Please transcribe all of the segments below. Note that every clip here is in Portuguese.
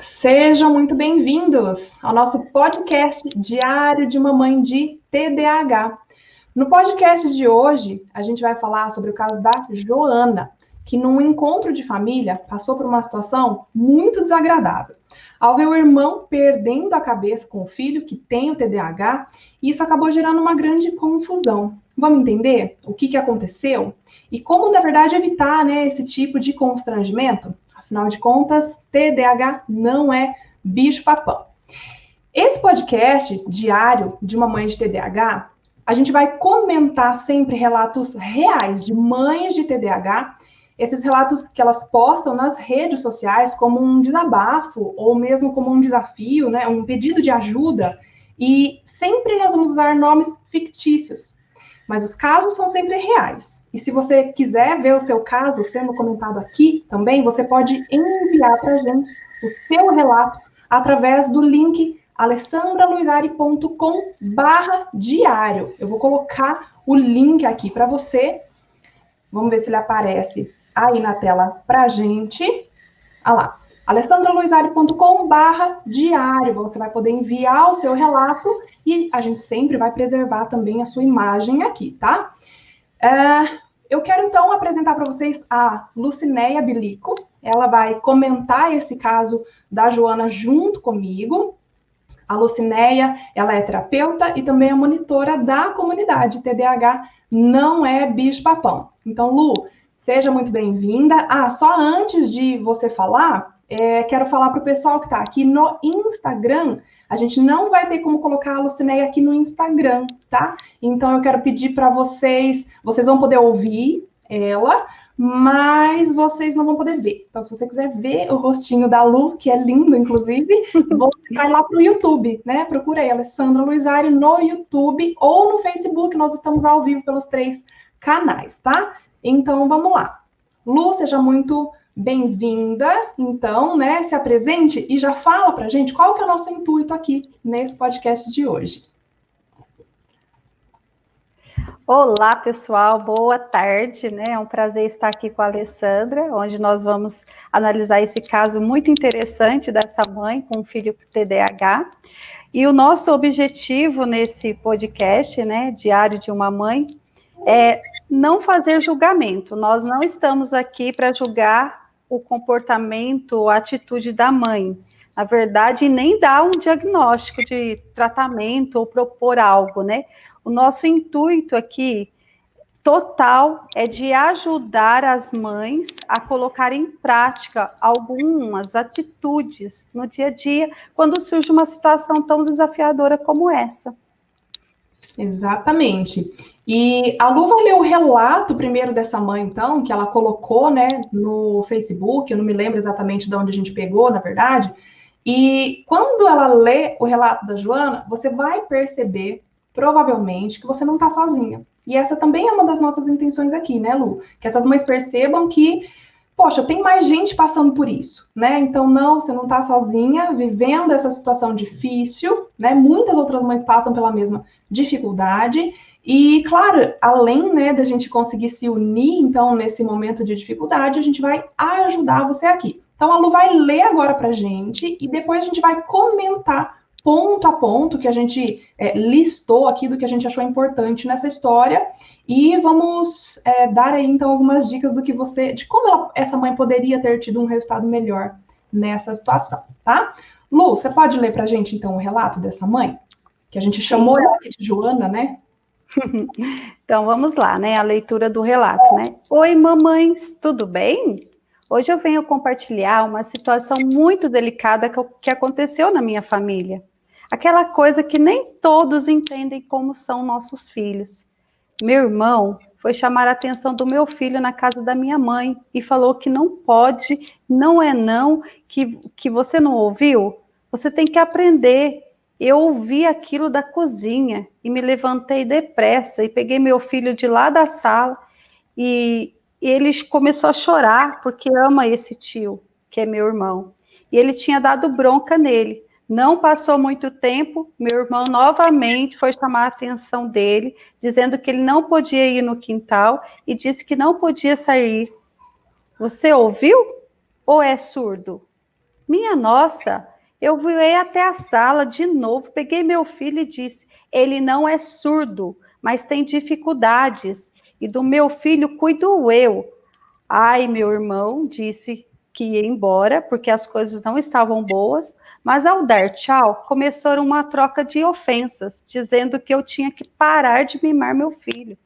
Sejam muito bem-vindos ao nosso podcast Diário de uma Mãe de TDAH. No podcast de hoje, a gente vai falar sobre o caso da Joana, que num encontro de família passou por uma situação muito desagradável. Ao ver o irmão perdendo a cabeça com o filho que tem o TDAH, isso acabou gerando uma grande confusão. Vamos entender o que aconteceu e como, na verdade, evitar esse tipo de constrangimento? Afinal de contas, TDAH não é bicho-papão. Esse podcast diário de uma mãe de TDAH, a gente vai comentar sempre relatos reais de mães de TDAH, esses relatos que elas postam nas redes sociais como um desabafo ou mesmo como um desafio, um pedido de ajuda. E sempre nós vamos usar nomes fictícios, mas os casos são sempre reais. E se você quiser ver o seu caso sendo comentado aqui também, você pode enviar para a gente o seu relato através do link alessandraluizari.com/diário. Eu vou colocar o link aqui para você. Vamos ver se ele aparece aí na tela para a gente. Olha lá, alessandraluizari.com/diário. Você vai poder enviar o seu relato e a gente sempre vai preservar também a sua imagem aqui, tá? Eu quero, então, apresentar para vocês a Lucinéia Bilico. Ela vai comentar esse caso da Joana junto comigo. A Lucinéia, ela é terapeuta e também é monitora da comunidade TDAH Não é Bicho-Papão. Então, Lu, seja muito bem-vinda. Só antes de você falar, quero falar para o pessoal que está aqui no Instagram. A gente não vai ter como colocar a Lucinéia aqui no Instagram, tá? Então, eu quero pedir para vocês vão poder ouvir ela, mas vocês não vão poder ver. Então, se você quiser ver o rostinho da Lu, que é lindo, inclusive, você vai lá para o YouTube, né? Procura aí, Alessandra Luizari, no YouTube ou no Facebook. Nós estamos ao vivo pelos 3 canais, tá? Então, vamos lá. Lu, seja muito bem-vinda. Então, se apresente e já fala pra gente qual que é o nosso intuito aqui nesse podcast de hoje. Olá, pessoal, boa tarde, É um prazer estar aqui com a Alessandra, onde nós vamos analisar esse caso muito interessante dessa mãe com um filho com TDAH. E o nosso objetivo nesse podcast, Diário de uma Mãe, é não fazer julgamento. Nós não estamos aqui para julgar o comportamento, a atitude da mãe. Na verdade, nem dar um diagnóstico de tratamento ou propor algo, O nosso intuito aqui, total, é de ajudar as mães a colocar em prática algumas atitudes no dia a dia, quando surge uma situação tão desafiadora como essa. Exatamente. E a Lu vai ler o relato primeiro dessa mãe, então, que ela colocou, no Facebook. Eu não me lembro exatamente de onde a gente pegou, na verdade. E quando ela lê o relato da Joana, você vai perceber, provavelmente, que você não está sozinha. E essa também é uma das nossas intenções aqui, Lu? Que essas mães percebam que, poxa, tem mais gente passando por isso, Então, não, você não está sozinha, vivendo essa situação difícil, Muitas outras mães passam pela mesma dificuldade. E, claro, além, da gente conseguir se unir, então, nesse momento de dificuldade, a gente vai ajudar você aqui. Então, a Lu vai ler agora pra gente e depois a gente vai comentar ponto a ponto que a gente listou aqui do que a gente achou importante nessa história e vamos dar aí, então, algumas dicas de como essa mãe poderia ter tido um resultado melhor nessa situação, tá? Lu, você pode ler pra gente, então, o relato dessa mãe? Que a gente chamou ela aqui de Joana, Então, vamos lá, A leitura do relato, Oi, mamães, tudo bem? Hoje eu venho compartilhar uma situação muito delicada que aconteceu na minha família. Aquela coisa que nem todos entendem como são nossos filhos. Meu irmão foi chamar a atenção do meu filho na casa da minha mãe e falou que não pode, não é não, que você não ouviu? Você tem que aprender. Eu ouvi aquilo da cozinha e me levantei depressa e peguei meu filho de lá da sala e ele começou a chorar porque ama esse tio, que é meu irmão. E ele tinha dado bronca nele. Não passou muito tempo, meu irmão novamente foi chamar a atenção dele, dizendo que ele não podia ir no quintal e disse que não podia sair. Você ouviu ou é surdo? Minha nossa, eu voei até a sala de novo, peguei meu filho e disse: ele não é surdo, mas tem dificuldades, e do meu filho cuido eu. Ai, meu irmão disse que ia embora, porque as coisas não estavam boas, mas ao dar tchau, começou uma troca de ofensas, dizendo que eu tinha que parar de mimar meu filho,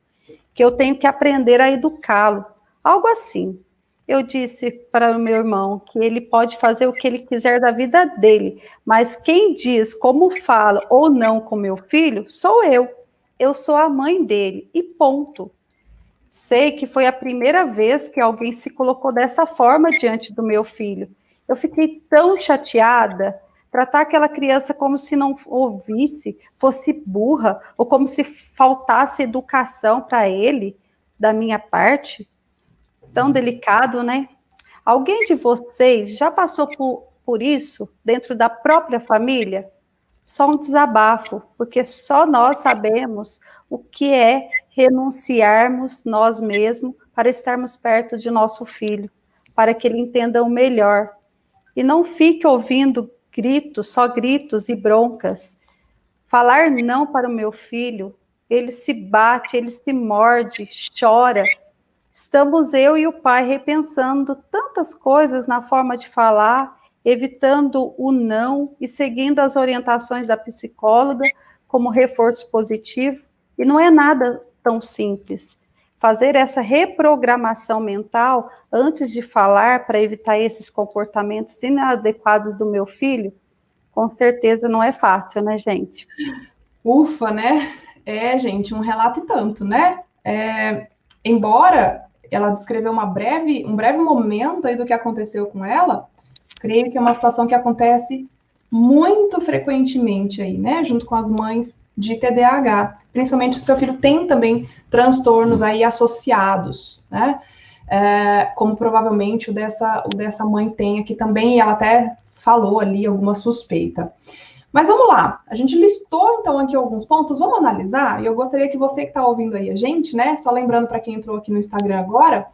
que eu tenho que aprender a educá-lo, algo assim. Eu disse para o meu irmão que ele pode fazer o que ele quiser da vida dele, mas quem diz como fala ou não com meu filho sou eu. Eu sou a mãe dele e ponto. Sei que foi a primeira vez que alguém se colocou dessa forma diante do meu filho. Eu fiquei tão chateada. Tratar aquela criança como se não ouvisse, fosse burra, ou como se faltasse educação para ele, da minha parte. Tão delicado, né? Alguém de vocês já passou por isso dentro da própria família? Só um desabafo, porque só nós sabemos o que é renunciarmos nós mesmos para estarmos perto de nosso filho, para que ele entenda o melhor. E não fique ouvindo gritos, só gritos e broncas. Falar não para o meu filho, ele se bate, ele se morde, chora. Estamos eu e o pai repensando tantas coisas na forma de falar, evitando o não e seguindo as orientações da psicóloga como reforço positivo. E não é nada tão simples. Fazer essa reprogramação mental antes de falar para evitar esses comportamentos inadequados do meu filho, com certeza não é fácil, né, gente? Ufa, né? É, gente, um relato e tanto, né? Embora ela descreveu um breve momento aí do que aconteceu com ela, creio que é uma situação que acontece muito frequentemente aí, né? Junto com as mães de TDAH. Principalmente se o seu filho tem também transtornos aí associados, né? Como provavelmente o dessa mãe tem aqui também, e ela até falou ali alguma suspeita. Mas vamos lá, a gente listou então aqui alguns pontos, vamos analisar, e eu gostaria que você que está ouvindo aí a gente, né, só lembrando para quem entrou aqui no Instagram agora,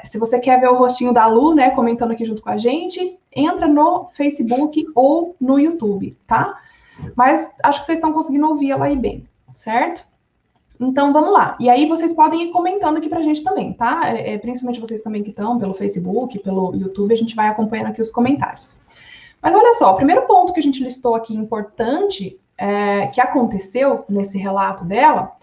se você quer ver o rostinho da Lu, né, comentando aqui junto com a gente, entra no Facebook ou no YouTube, tá? Mas acho que vocês estão conseguindo ouvir ela aí bem, certo? Então vamos lá, e aí vocês podem ir comentando aqui para a gente também, tá? Principalmente vocês também que estão pelo Facebook, pelo YouTube, a gente vai acompanhando aqui os comentários. Mas olha só, o primeiro ponto que a gente listou aqui importante, que aconteceu nesse relato dela,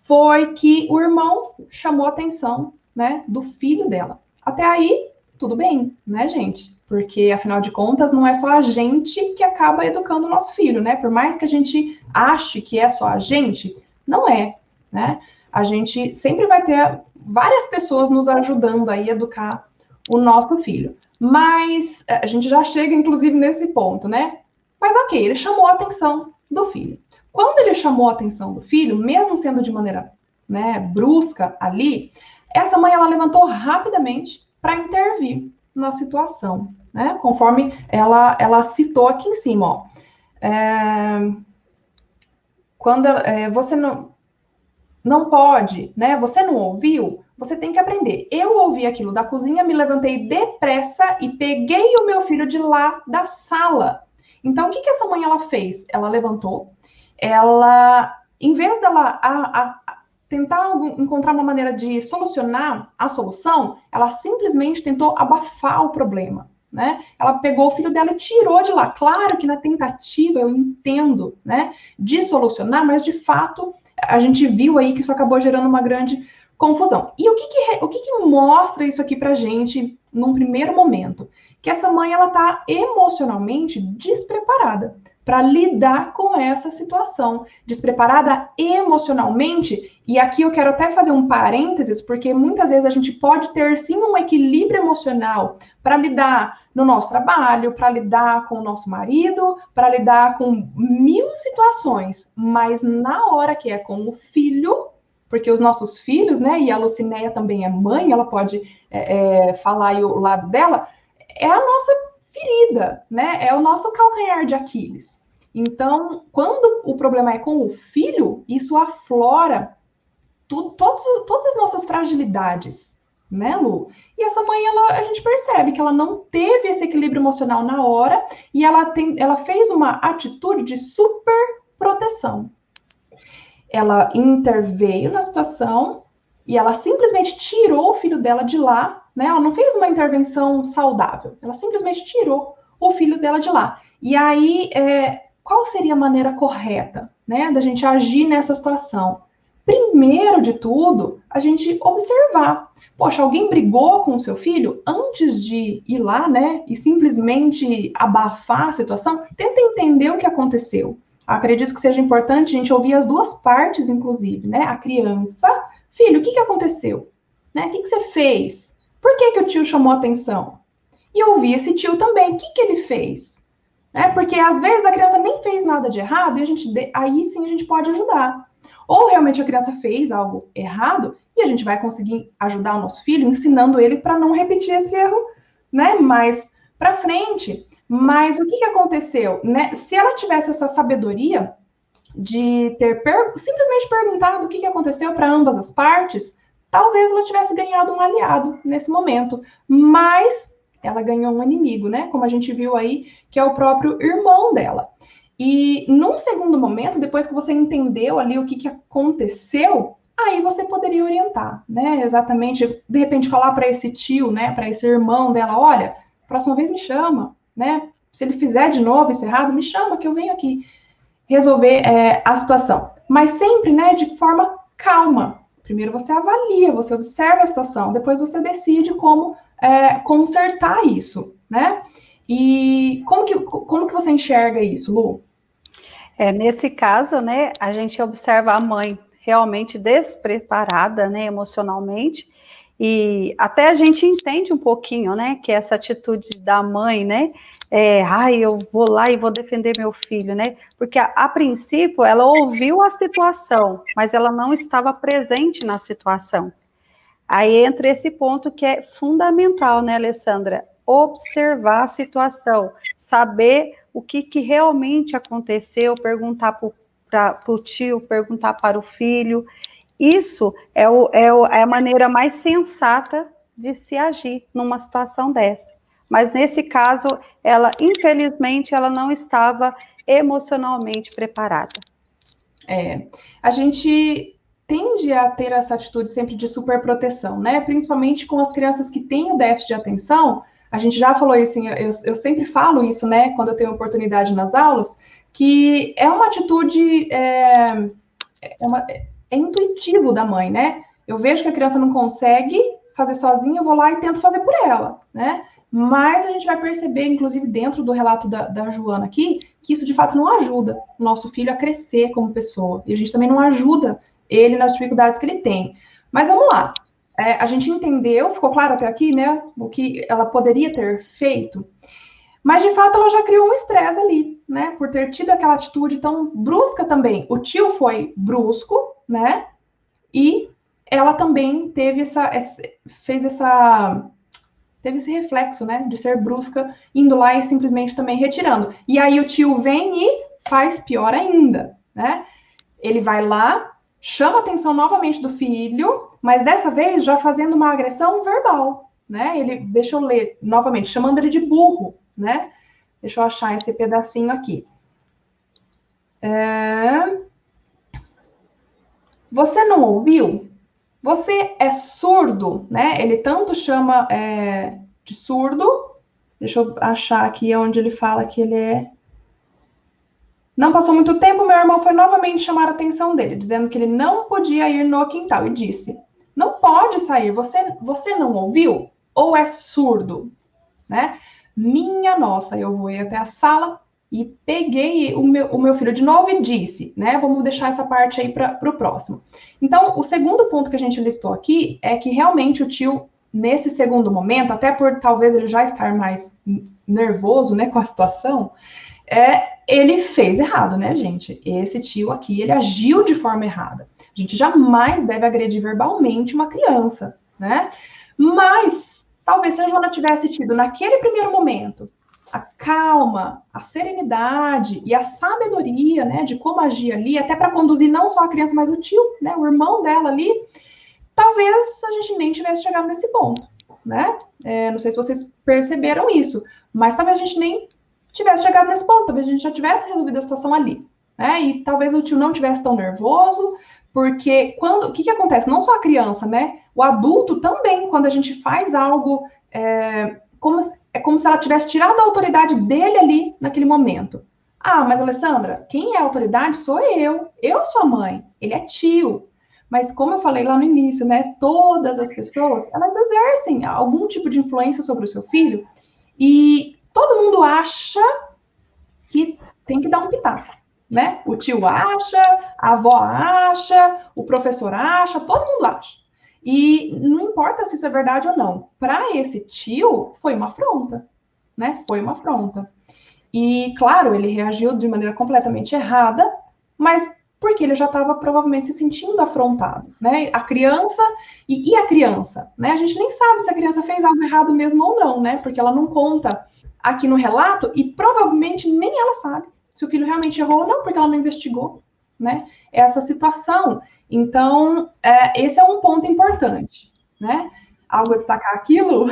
foi que o irmão chamou a atenção, né, do filho dela. Até aí, tudo bem, né, gente? Porque, afinal de contas, não é só a gente que acaba educando o nosso filho, né? Por mais que a gente ache que é só a gente, não é, né? A gente sempre vai ter várias pessoas nos ajudando aí a educar o nosso filho. Mas a gente já chega, inclusive, nesse ponto, né? Mas ok, ele chamou a atenção do filho. Quando ele chamou a atenção do filho, mesmo sendo de maneira, né, brusca ali, essa mãe ela levantou rapidamente para intervir na situação, né? Conforme ela citou aqui em cima, ó. Quando você não pode, né? Você não ouviu? Você tem que aprender. Eu ouvi aquilo da cozinha, me levantei depressa e peguei o meu filho de lá da sala. Então, o que essa mãe ela fez? Ela levantou, em vez dela tentar encontrar uma maneira de solucionar a solução, ela simplesmente tentou abafar o problema, né? Ela pegou o filho dela e tirou de lá. Claro que na tentativa, eu entendo, né, de solucionar, mas de fato a gente viu aí que isso acabou gerando uma grande confusão. E o que mostra isso aqui pra gente num primeiro momento? Que essa mãe, ela tá emocionalmente despreparada para lidar com essa situação. Despreparada emocionalmente, e aqui eu quero até fazer um parênteses, porque muitas vezes a gente pode ter sim um equilíbrio emocional para lidar no nosso trabalho, para lidar com o nosso marido, para lidar com 1000 situações, mas na hora que é com o filho, porque os nossos filhos, né, e a Lucinéia também é mãe, ela pode falar aí o lado dela, é a nossa ferida, né, é o nosso calcanhar de Aquiles. Então, quando o problema é com o filho, isso aflora todas as nossas fragilidades, né, Lu? E essa mãe, a gente percebe que ela não teve esse equilíbrio emocional na hora e ela fez uma atitude de super proteção. Ela interveio na situação e ela simplesmente tirou o filho dela de lá, né? Ela não fez uma intervenção saudável, ela simplesmente tirou o filho dela de lá. E aí, qual seria a maneira correta, né, da gente agir nessa situação? Primeiro de tudo, a gente observar. Poxa, alguém brigou com o seu filho? Antes de ir lá, né, e simplesmente abafar a situação, tenta entender o que aconteceu. Acredito que seja importante a gente ouvir as duas partes, inclusive, né? A criança, filho, o que aconteceu? Né? O que você fez? Por que o tio chamou a atenção? E ouvir esse tio também, o que ele fez? Né? Porque às vezes a criança nem fez nada de errado e aí sim a gente pode ajudar. Ou realmente a criança fez algo errado e a gente vai conseguir ajudar o nosso filho ensinando ele para não repetir esse erro, né? Mais para frente. Mas o que aconteceu? Né? Se ela tivesse essa sabedoria de ter simplesmente perguntado o que aconteceu para ambas as partes, talvez ela tivesse ganhado um aliado nesse momento. Mas ela ganhou um inimigo, né? Como a gente viu aí, que é o próprio irmão dela. E num segundo momento, depois que você entendeu ali o que aconteceu, aí você poderia orientar, né? Exatamente, de repente falar para esse tio, né? Para esse irmão dela, olha, próxima vez me chama, né? Se ele fizer de novo isso errado, me chama que eu venho aqui resolver a situação. Mas sempre, né, de forma calma. Primeiro você avalia, você observa a situação, depois você decide como consertar isso, né? E como que você enxerga isso, Lu? Nesse caso, né, a gente observa a mãe realmente despreparada, né, emocionalmente, e até a gente entende um pouquinho, né, que essa atitude da mãe, né, eu vou lá e vou defender meu filho, né, porque a princípio ela ouviu a situação, mas ela não estava presente na situação. Aí entra esse ponto que é fundamental, né, Alessandra? Observar a situação, saber o que realmente aconteceu, perguntar para o tio, perguntar para o filho. Isso é a maneira mais sensata de se agir numa situação dessa. Mas nesse caso, infelizmente, ela não estava emocionalmente preparada. A gente tende a ter essa atitude sempre de superproteção, né? Principalmente com as crianças que têm o déficit de atenção. A gente já falou isso, eu sempre falo isso, né? Quando eu tenho oportunidade nas aulas, que é uma atitude, é intuitivo da mãe, né? Eu vejo que a criança não consegue fazer sozinha, eu vou lá e tento fazer por ela, né? Mas a gente vai perceber, inclusive dentro do relato da Joana aqui, que isso de fato não ajuda o nosso filho a crescer como pessoa. E a gente também não ajuda ele nas dificuldades que ele tem. Mas vamos lá. A gente entendeu, ficou claro até aqui, né? O que ela poderia ter feito. Mas, de fato, ela já criou um estresse ali, né? Por ter tido aquela atitude tão brusca também. O tio foi brusco, né? E ela também teve teve esse reflexo, né, de ser brusca, indo lá e simplesmente também retirando. E aí o tio vem e faz pior ainda, né? Ele vai lá, chama a atenção novamente do filho, mas dessa vez já fazendo uma agressão verbal, né? Deixa eu ler novamente, chamando ele de burro, né? Deixa eu achar esse pedacinho aqui. Você não ouviu? Você é surdo, né? Ele tanto chama de surdo. Deixa eu achar aqui onde ele fala que ele é. Não passou muito tempo, meu irmão foi novamente chamar a atenção dele, dizendo que ele não podia ir no quintal e disse: não pode sair, você não ouviu? Ou é surdo? Né? Minha nossa, eu vou ir até a sala e peguei o meu filho de novo e disse, né? Vamos deixar essa parte aí para o próximo. Então, o segundo ponto que a gente listou aqui é que realmente o tio, nesse segundo momento, até por talvez ele já estar mais nervoso, né, com a situação, ele fez errado, né, gente? Esse tio aqui, ele agiu de forma errada. A gente jamais deve agredir verbalmente uma criança, né? Mas talvez se a Joana tivesse tido naquele primeiro momento a calma, a serenidade e a sabedoria, né, de como agir ali, até para conduzir não só a criança, mas o tio, né, o irmão dela ali, talvez a gente nem tivesse chegado nesse ponto, né? Não sei se vocês perceberam isso, mas talvez a gente nem tivesse chegado nesse ponto, talvez a gente já tivesse resolvido a situação ali, né? E talvez o tio não tivesse tão nervoso, porque o que acontece? Não só a criança, né? O adulto também, quando a gente faz algo, é como se ela tivesse tirado a autoridade dele ali naquele momento. Ah, mas Alessandra, quem é a autoridade sou eu sou a mãe, ele é tio. Mas como eu falei lá no início, né? Todas as pessoas, elas exercem algum tipo de influência sobre o seu filho e todo mundo acha que tem que dar um pitaco, né? O tio acha, a avó acha, o professor acha, todo mundo acha. E não importa se isso é verdade ou não. Para esse tio, foi uma afronta, né? Foi uma afronta. E, claro, ele reagiu de maneira completamente errada, mas porque ele já estava provavelmente se sentindo afrontado, né? A criança, e a criança, né? A gente nem sabe se a criança fez algo errado mesmo ou não, né? Porque ela não conta aqui no relato e provavelmente nem ela sabe se o filho realmente errou ou não, porque ela não investigou, né? Essa situação. Então, esse é um ponto importante, né? Algo a destacar aquilo?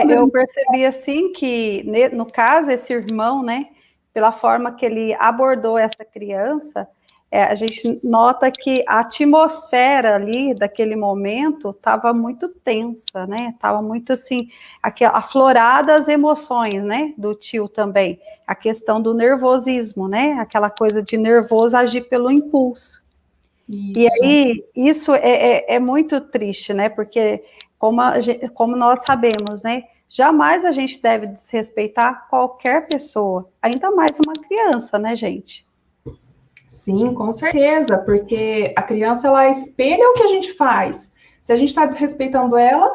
Eu percebi assim que, no caso, esse irmão, né, pela forma que ele abordou essa criança, a gente nota que a atmosfera ali daquele momento estava muito tensa, né? Estava muito assim, aflorada as emoções, né? Do tio também, a questão do nervosismo, né? Aquela coisa de nervoso agir pelo impulso. Isso. E aí, isso é muito triste, né? Porque, como nós sabemos, né? Jamais a gente deve desrespeitar qualquer pessoa, ainda mais uma criança, né, gente? Sim, com certeza, porque a criança, ela espelha o que a gente faz. Se a gente está desrespeitando ela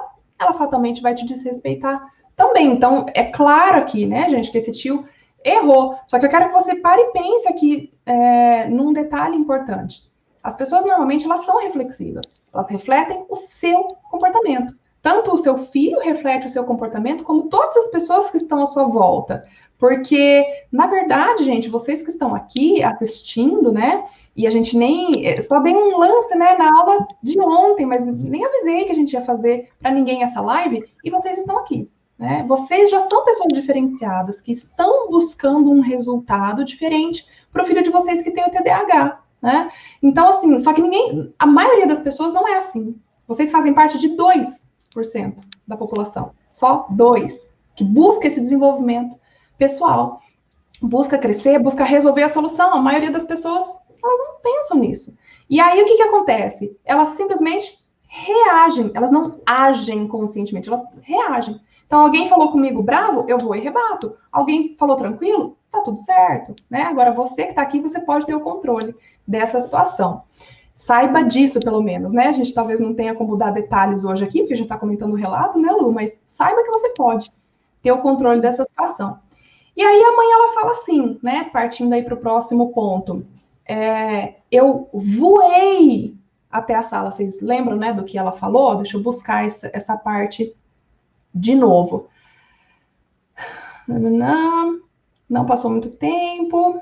fatalmente vai te desrespeitar também. Então, é claro aqui, né, gente, que esse tio errou. Só que eu quero que você pare e pense aqui num detalhe importante. As pessoas, normalmente, elas são reflexivas. Elas refletem o seu comportamento. Tanto o seu filho reflete o seu comportamento, como todas as pessoas que estão à sua volta. Porque, na verdade, gente, vocês que estão aqui assistindo, né? E a gente só dei um lance, né, na aula de ontem, mas nem avisei que a gente ia fazer para ninguém essa live, e vocês estão aqui, né? Vocês já são pessoas diferenciadas, que estão buscando um resultado diferente para o filho de vocês que tem o TDAH, né? Então, assim, só que a maioria das pessoas não é assim. Vocês fazem parte de 2% da população, só 2%, que busca esse desenvolvimento pessoal, busca crescer, busca resolver a solução. A maioria das pessoas, elas não pensam nisso. E aí, o que acontece? Elas simplesmente reagem, elas não agem conscientemente, elas reagem. Então, alguém falou comigo bravo, eu vou e rebato. Alguém falou tranquilo, tá tudo certo, né? Agora, você que tá aqui, você pode ter o controle dessa situação. Saiba disso, pelo menos, né? A gente talvez não tenha como dar detalhes hoje aqui, porque a gente tá comentando o relato, né, Lu? Mas saiba que você pode ter o controle dessa situação. E aí a mãe, ela fala assim, né, partindo aí para o próximo ponto, eu voei até a sala, vocês lembram, né, do que ela falou? Deixa eu buscar essa parte de novo. Não passou muito tempo.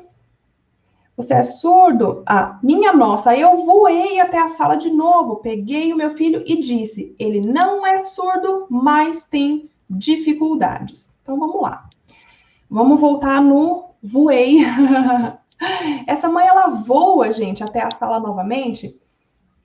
Você é surdo? Ah, minha nossa, eu voei até a sala de novo, peguei o meu filho e disse, ele não é surdo, mas tem dificuldades. Então, vamos lá. Vamos voltar no voei. Essa mãe, ela voa, gente, até a sala novamente.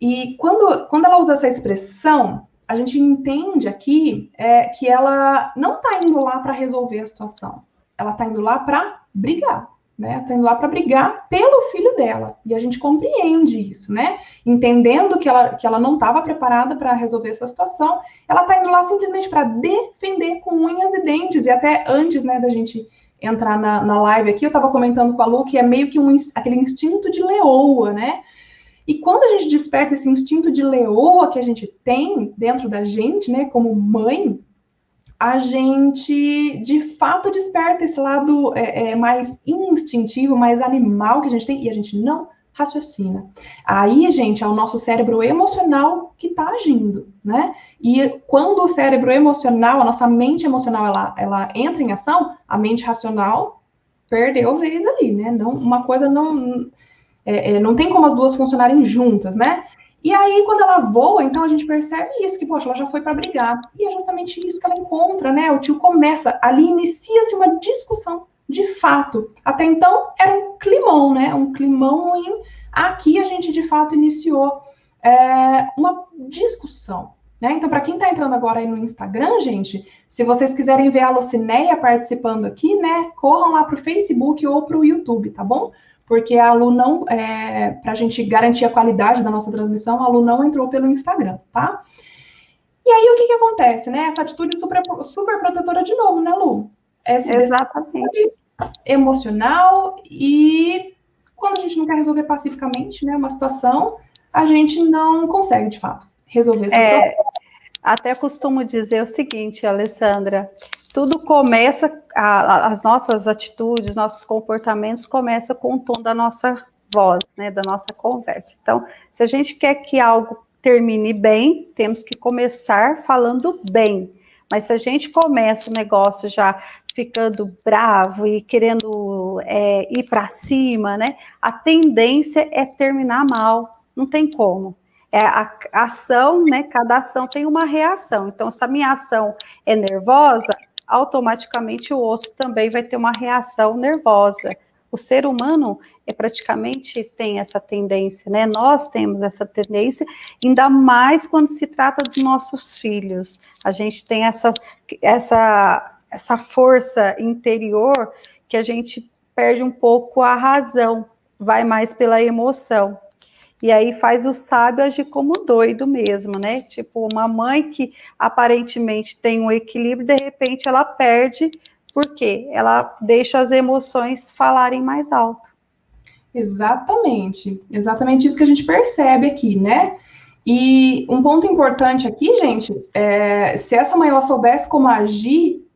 E quando ela usa essa expressão, a gente entende aqui que ela não está indo lá para resolver a situação. Ela está indo lá para brigar, né? Está indo lá para brigar pelo filho dela. E a gente compreende isso, né? Entendendo que ela não estava preparada para resolver essa situação, ela está indo lá simplesmente para defender com unhas e dentes. E até antes, né, da gente entrar na live aqui, eu estava comentando com a Lu que é meio que aquele instinto de leoa, né? E quando a gente desperta esse instinto de leoa que a gente tem dentro da gente, né, como mãe, a gente, de fato, desperta esse lado mais instintivo, mais animal que a gente tem, e a gente não raciocina. Aí, gente, é o nosso cérebro emocional que está agindo, né? E quando o cérebro emocional, a nossa mente emocional, ela entra em ação, a mente racional perdeu vez ali, né? Não, uma coisa não tem como as duas funcionarem juntas, né? E aí, quando ela voa, então a gente percebe isso, que, poxa, ela já foi para brigar. E é justamente isso que ela encontra, né? O tio começa, ali inicia-se uma discussão, de fato. Até então, era um climão, né? Um climão ruim. Aqui a gente, de fato, iniciou uma discussão, né? Então, para quem está entrando agora aí no Instagram, gente, se vocês quiserem ver a Lucinéia participando aqui, né? Corram lá para o Facebook ou para o YouTube, tá bom? Porque a Lu não, para a gente garantir a qualidade da nossa transmissão, a Lu não entrou pelo Instagram, tá? E aí, o que acontece, né? Essa atitude super, super protetora de novo, né, Lu? Exatamente. Emocional, e quando a gente não quer resolver pacificamente, né, uma situação, a gente não consegue, de fato, resolver essa situação. Até costumo dizer o seguinte, Alessandra, tudo começa, as nossas atitudes, nossos comportamentos começam com o tom da nossa voz, né, da nossa conversa. Então, se a gente quer que algo termine bem, temos que começar falando bem. Mas se a gente começa o negócio já ficando bravo e querendo ir para cima, né, a tendência é terminar mal, não tem como. A ação, né, cada ação tem uma reação. Então, se a minha ação é nervosa, automaticamente o outro também vai ter uma reação nervosa. O ser humano praticamente tem essa tendência, né? Nós temos essa tendência, ainda mais quando se trata dos nossos filhos. A gente tem essa força interior que a gente perde um pouco a razão, vai mais pela emoção. E aí faz o sábio agir como doido mesmo, né? Tipo, uma mãe que aparentemente tem um equilíbrio, de repente ela perde, porque ela deixa as emoções falarem mais alto. Exatamente isso que a gente percebe aqui, né? E um ponto importante aqui, gente, se essa mãe ela soubesse como agir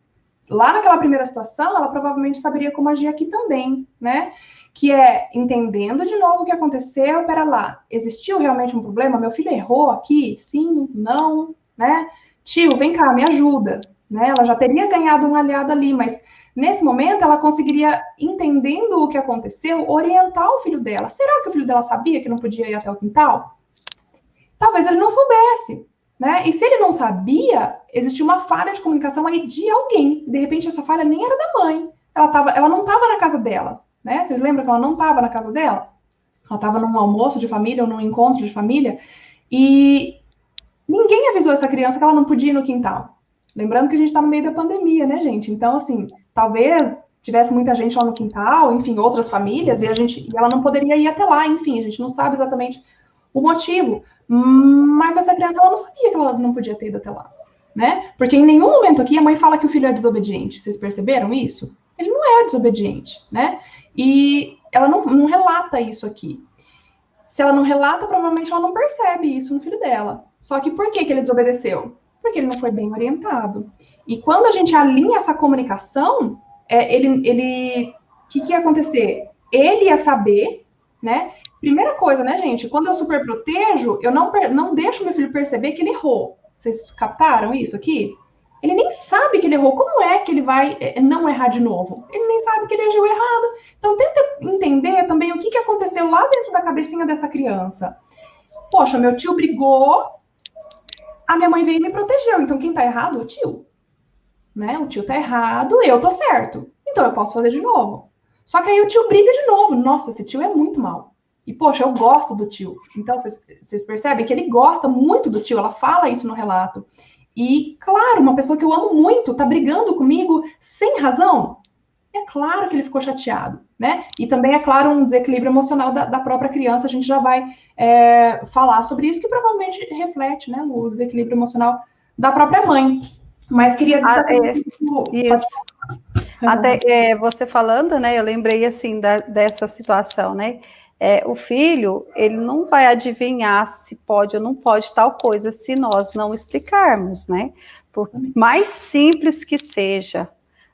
lá naquela primeira situação, ela provavelmente saberia como agir aqui também, né? Que é entendendo de novo o que aconteceu, pera lá, existiu realmente um problema? Meu filho errou aqui? Sim, não, né? Tio, vem cá, me ajuda, né? Ela já teria ganhado um aliado ali, mas nesse momento ela conseguiria, entendendo o que aconteceu, orientar o filho dela. Será que o filho dela sabia que não podia ir até o quintal? Talvez ele não soubesse, né? E se ele não sabia, existia uma falha de comunicação aí de alguém. De repente, essa falha nem era da mãe. Ela não estava na casa dela, né? Vocês lembram que ela não estava na casa dela? Ela estava num almoço de família ou num encontro de família e ninguém avisou essa criança que ela não podia ir no quintal. Lembrando que a gente está no meio da pandemia, né, gente? Então, assim, talvez tivesse muita gente lá no quintal, enfim, outras famílias, e ela não poderia ir até lá, enfim, a gente não sabe exatamente o motivo. Mas essa criança, ela não sabia que ela não podia ter ido até lá, né? Porque em nenhum momento aqui a mãe fala que o filho é desobediente. Vocês perceberam isso? Ele não é desobediente, né? E ela não relata isso aqui. Se ela não relata, provavelmente ela não percebe isso no filho dela. Só que por que ele desobedeceu? Porque ele não foi bem orientado. E quando a gente alinha essa comunicação, o que ia acontecer? Ele ia saber, né? Primeira coisa, né, gente? Quando eu super protejo, eu não deixo meu filho perceber que ele errou. Vocês captaram isso aqui? Ele nem sabe que ele errou. Como é que ele vai não errar de novo? Ele nem sabe que ele agiu errado. Então, tenta entender também o que aconteceu lá dentro da cabecinha dessa criança. Poxa, meu tio brigou, a minha mãe veio e me protegeu. Então, quem tá errado? O tio. Né? O tio tá errado, eu tô certo. Então, eu posso fazer de novo. Só que aí o tio briga de novo. Nossa, esse tio é muito mal. E, poxa, eu gosto do tio. Então, vocês percebem que ele gosta muito do tio. Ela fala isso no relato. E, claro, uma pessoa que eu amo muito tá brigando comigo sem razão. É claro que ele ficou chateado, né? E também é claro um desequilíbrio emocional da própria criança. A gente já vai falar sobre isso, que provavelmente reflete, né, o desequilíbrio emocional da própria mãe. Mas queria dizer isso. Até você falando, né? Eu lembrei assim dessa situação, né? O filho, ele não vai adivinhar se pode ou não pode tal coisa se nós não explicarmos, né? Por mais simples que seja.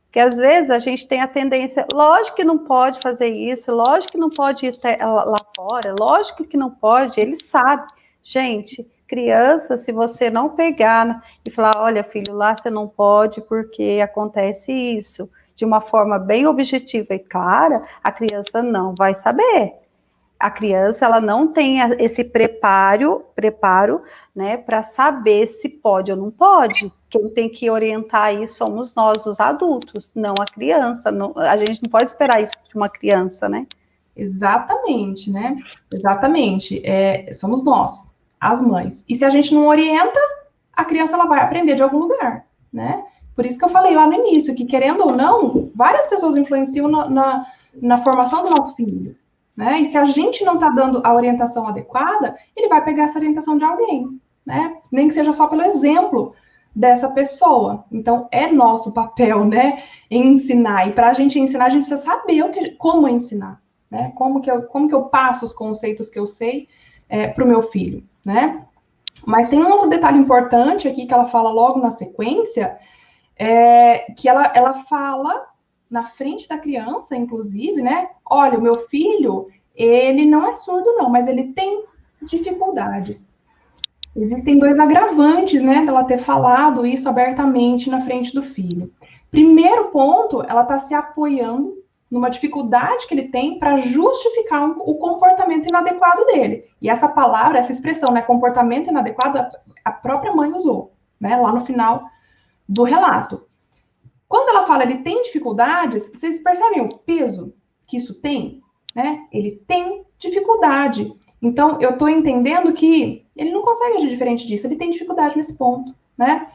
Porque às vezes a gente tem a tendência, lógico que não pode fazer isso, lógico que não pode ir lá fora, lógico que não pode, ele sabe. Gente, criança, se você não pegar e falar, olha, filho, lá você não pode porque acontece isso, de uma forma bem objetiva e clara, a criança não vai saber. a criança, ela não tem esse preparo, né, para saber se pode ou não pode. Quem tem que orientar aí somos nós, os adultos, não a criança. Não, a gente não pode esperar isso de uma criança, né? Exatamente, né? Exatamente. Somos nós, as mães. E se a gente não orienta, a criança ela vai aprender de algum lugar, né? Por isso que eu falei lá no início, que querendo ou não, várias pessoas influenciam na formação do nosso filho, né? E se a gente não está dando a orientação adequada, ele vai pegar essa orientação de alguém, né? Nem que seja só pelo exemplo dessa pessoa. Então, é nosso papel, né? Ensinar. E para a gente ensinar, a gente precisa saber como ensinar, né? Como que eu passo os conceitos que eu sei para o meu filho, né? Mas tem um outro detalhe importante aqui que ela fala logo na sequência, que ela fala na frente da criança, inclusive, né? Olha, o meu filho, ele não é surdo, não, mas ele tem dificuldades. Existem 2 agravantes, né, dela ter falado isso abertamente na frente do filho. Primeiro ponto, ela está se apoiando numa dificuldade que ele tem para justificar o comportamento inadequado dele. E essa palavra, essa expressão, né, comportamento inadequado, a própria mãe usou, né, lá no final do relato. Quando ela fala ele tem dificuldades, vocês percebem o peso que isso tem, né? Ele tem dificuldade. Então, eu estou entendendo que ele não consegue agir diferente disso, ele tem dificuldade nesse ponto, né?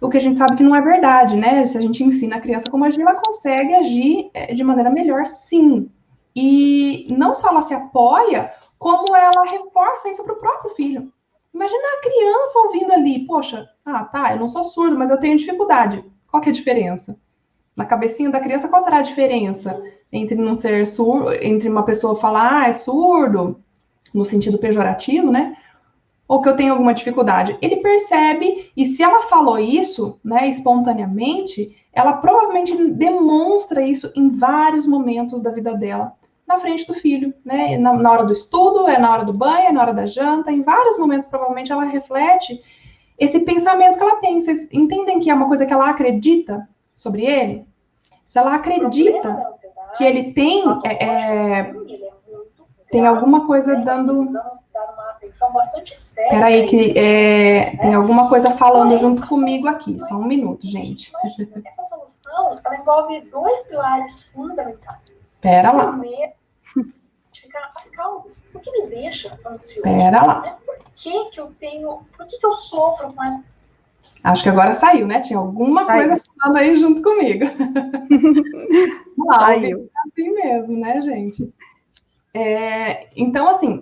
O que a gente sabe que não é verdade, né? Se a gente ensina a criança como agir, ela consegue agir de maneira melhor, sim. E não só ela se apoia, como ela reforça isso para o próprio filho. Imagina a criança ouvindo ali, poxa, tá, eu não sou surdo, mas eu tenho dificuldade. Qual que é a diferença? Na cabecinha da criança, qual será a diferença entre não ser surdo, entre uma pessoa falar, é surdo, no sentido pejorativo, né? Ou que eu tenho alguma dificuldade. Ele percebe, e se ela falou isso, né, espontaneamente, ela provavelmente demonstra isso em vários momentos da vida dela, na frente do filho, né? Na hora do estudo, na hora do banho, na hora da janta, em vários momentos, provavelmente, ela reflete esse pensamento que ela tem. Vocês entendem que é uma coisa que ela acredita sobre ele? Se ela acredita que ele tem alguma coisa dando... Peraí, que tem alguma coisa falando junto comigo aqui. Só um minuto, gente. Essa solução, ela envolve 2 pilares fundamentais. Pera lá. Primeiro, identificar as causas. O que me deixa ansioso? Pera lá. Por que eu sofro com essa... Acho que agora saiu, né? Tinha alguma coisa falando aí junto comigo. Saiu. Assim mesmo, né, gente? Então, assim,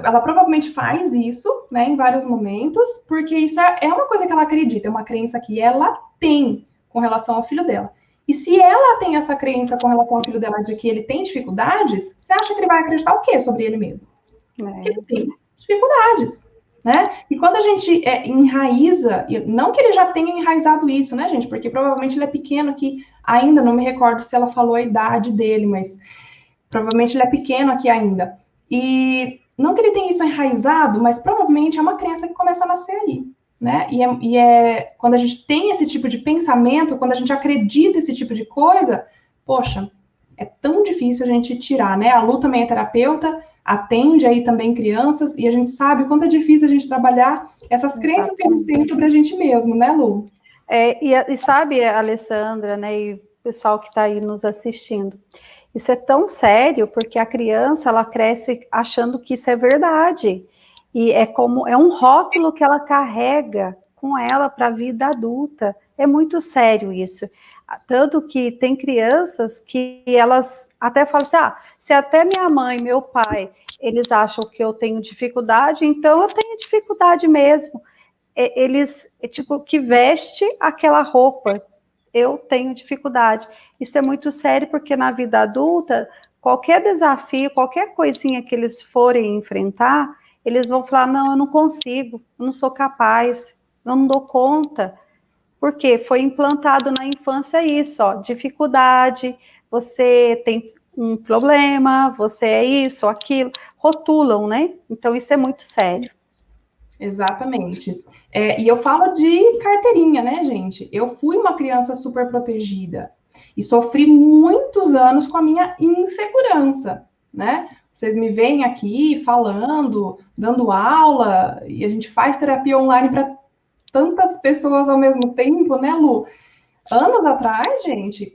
ela provavelmente faz isso, né, em vários momentos, porque isso é uma coisa que ela acredita, é uma crença que ela tem com relação ao filho dela. E se ela tem essa crença com relação ao filho dela de que ele tem dificuldades, você acha que ele vai acreditar o quê sobre ele mesmo? Que ele tem dificuldades, né? E quando a gente enraiza, não que ele já tenha enraizado isso, né, gente? Porque provavelmente ele é pequeno aqui ainda, não me recordo se ela falou a idade dele, mas provavelmente ele é pequeno aqui ainda. E não que ele tenha isso enraizado, mas provavelmente é uma crença que começa a nascer aí, né? E quando a gente tem esse tipo de pensamento, quando a gente acredita esse tipo de coisa, poxa, é tão difícil a gente tirar, né? A Lu também é terapeuta, atende aí também crianças, e a gente sabe o quanto é difícil a gente trabalhar essas crenças que a gente tem sobre a gente mesmo, né, Lu? E sabe, Alessandra, né, e o pessoal que está aí nos assistindo, isso é tão sério, porque a criança, ela cresce achando que isso é verdade. E é um rótulo que ela carrega com ela para a vida adulta. É muito sério isso. Tanto que tem crianças que elas até falam assim, se até minha mãe, meu pai, eles acham que eu tenho dificuldade, então eu tenho dificuldade mesmo. Eles, tipo, que veste aquela roupa, eu tenho dificuldade. Isso é muito sério, porque na vida adulta, qualquer desafio, qualquer coisinha que eles forem enfrentar, eles vão falar, não, eu não consigo, eu não sou capaz, eu não dou conta. Porque foi implantado na infância isso, dificuldade, você tem um problema, você é isso, aquilo, rotulam, né? Então isso é muito sério. Exatamente. E eu falo de carteirinha, né, gente? Eu fui uma criança super protegida e sofri muitos anos com a minha insegurança, né? vocês me veem aqui falando, dando aula, e a gente faz terapia online para tantas pessoas ao mesmo tempo, né, Lu? Anos atrás, gente,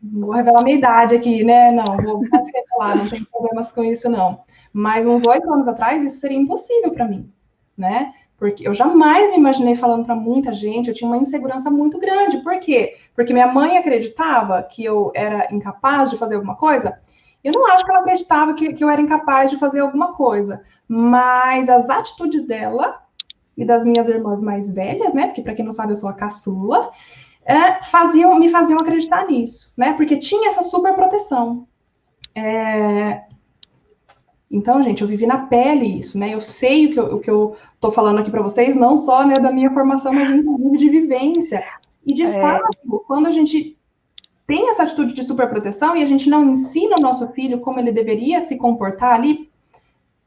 não vou revelar minha idade aqui, né? Não, posso revelar, não tem problemas com isso, não. Mas uns 8 anos atrás, isso seria impossível para mim, né? Porque eu jamais me imaginei falando para muita gente, eu tinha uma insegurança muito grande. Por quê? Porque minha mãe acreditava que eu era incapaz de fazer alguma coisa. Eu não acho que ela acreditava que eu era incapaz de fazer alguma coisa, mas as atitudes dela e das minhas irmãs mais velhas, né? Porque, para quem não sabe, eu sou a caçula, me faziam acreditar nisso, né? Porque tinha essa super proteção. Então, gente, eu vivi na pele isso, né? Eu sei o que eu tô falando aqui para vocês, não só, né, da minha formação, mas inclusive de vivência. E, de fato, quando a gente tem essa atitude de superproteção e a gente não ensina o nosso filho como ele deveria se comportar ali,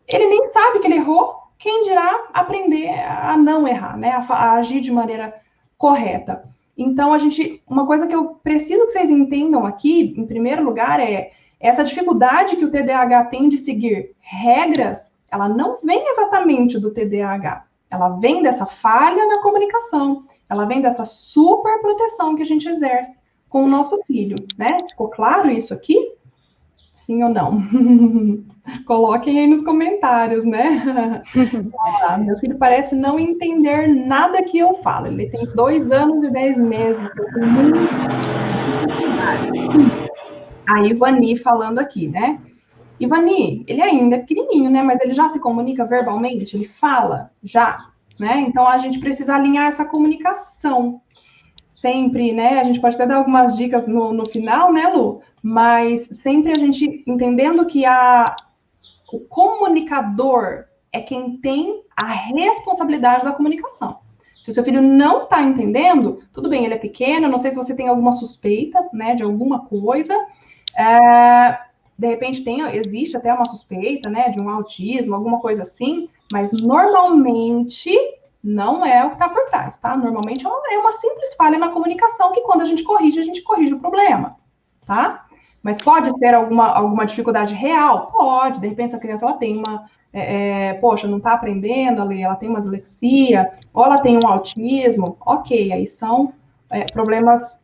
ele nem sabe que ele errou, quem dirá aprender a não errar, né? A agir de maneira correta. Então, uma coisa que eu preciso que vocês entendam aqui, em primeiro lugar, essa dificuldade que o TDAH tem de seguir regras, ela não vem exatamente do TDAH. Ela vem dessa falha na comunicação. Ela vem dessa super proteção que a gente exerce com o nosso filho, né? Ficou claro isso aqui? Sim ou não? Coloquem aí nos comentários, né? Meu filho parece não entender nada que eu falo. Ele tem 2 anos e 10 meses. Eu tenho muita dificuldade. A Ivani falando aqui, né? Ivani, ele ainda é pequenininho, né? Mas ele já se comunica verbalmente? Ele fala? Já, né? Então, a gente precisa alinhar essa comunicação. Sempre, né? A gente pode até dar algumas dicas no final, né, Lu? Mas sempre a gente entendendo que o comunicador é quem tem a responsabilidade da comunicação. Se o seu filho não está entendendo, tudo bem, ele é pequeno, não sei se você tem alguma suspeita, né, de alguma coisa, de repente existe até uma suspeita, né, de um autismo, alguma coisa assim, mas normalmente não é o que está por trás, tá? Normalmente é uma simples falha na comunicação que quando a gente corrige o problema, tá? Mas pode ter alguma dificuldade real? Pode, de repente essa criança ela tem poxa, não está aprendendo a ler, ela tem uma dislexia, ou ela tem um autismo, ok, aí são problemas,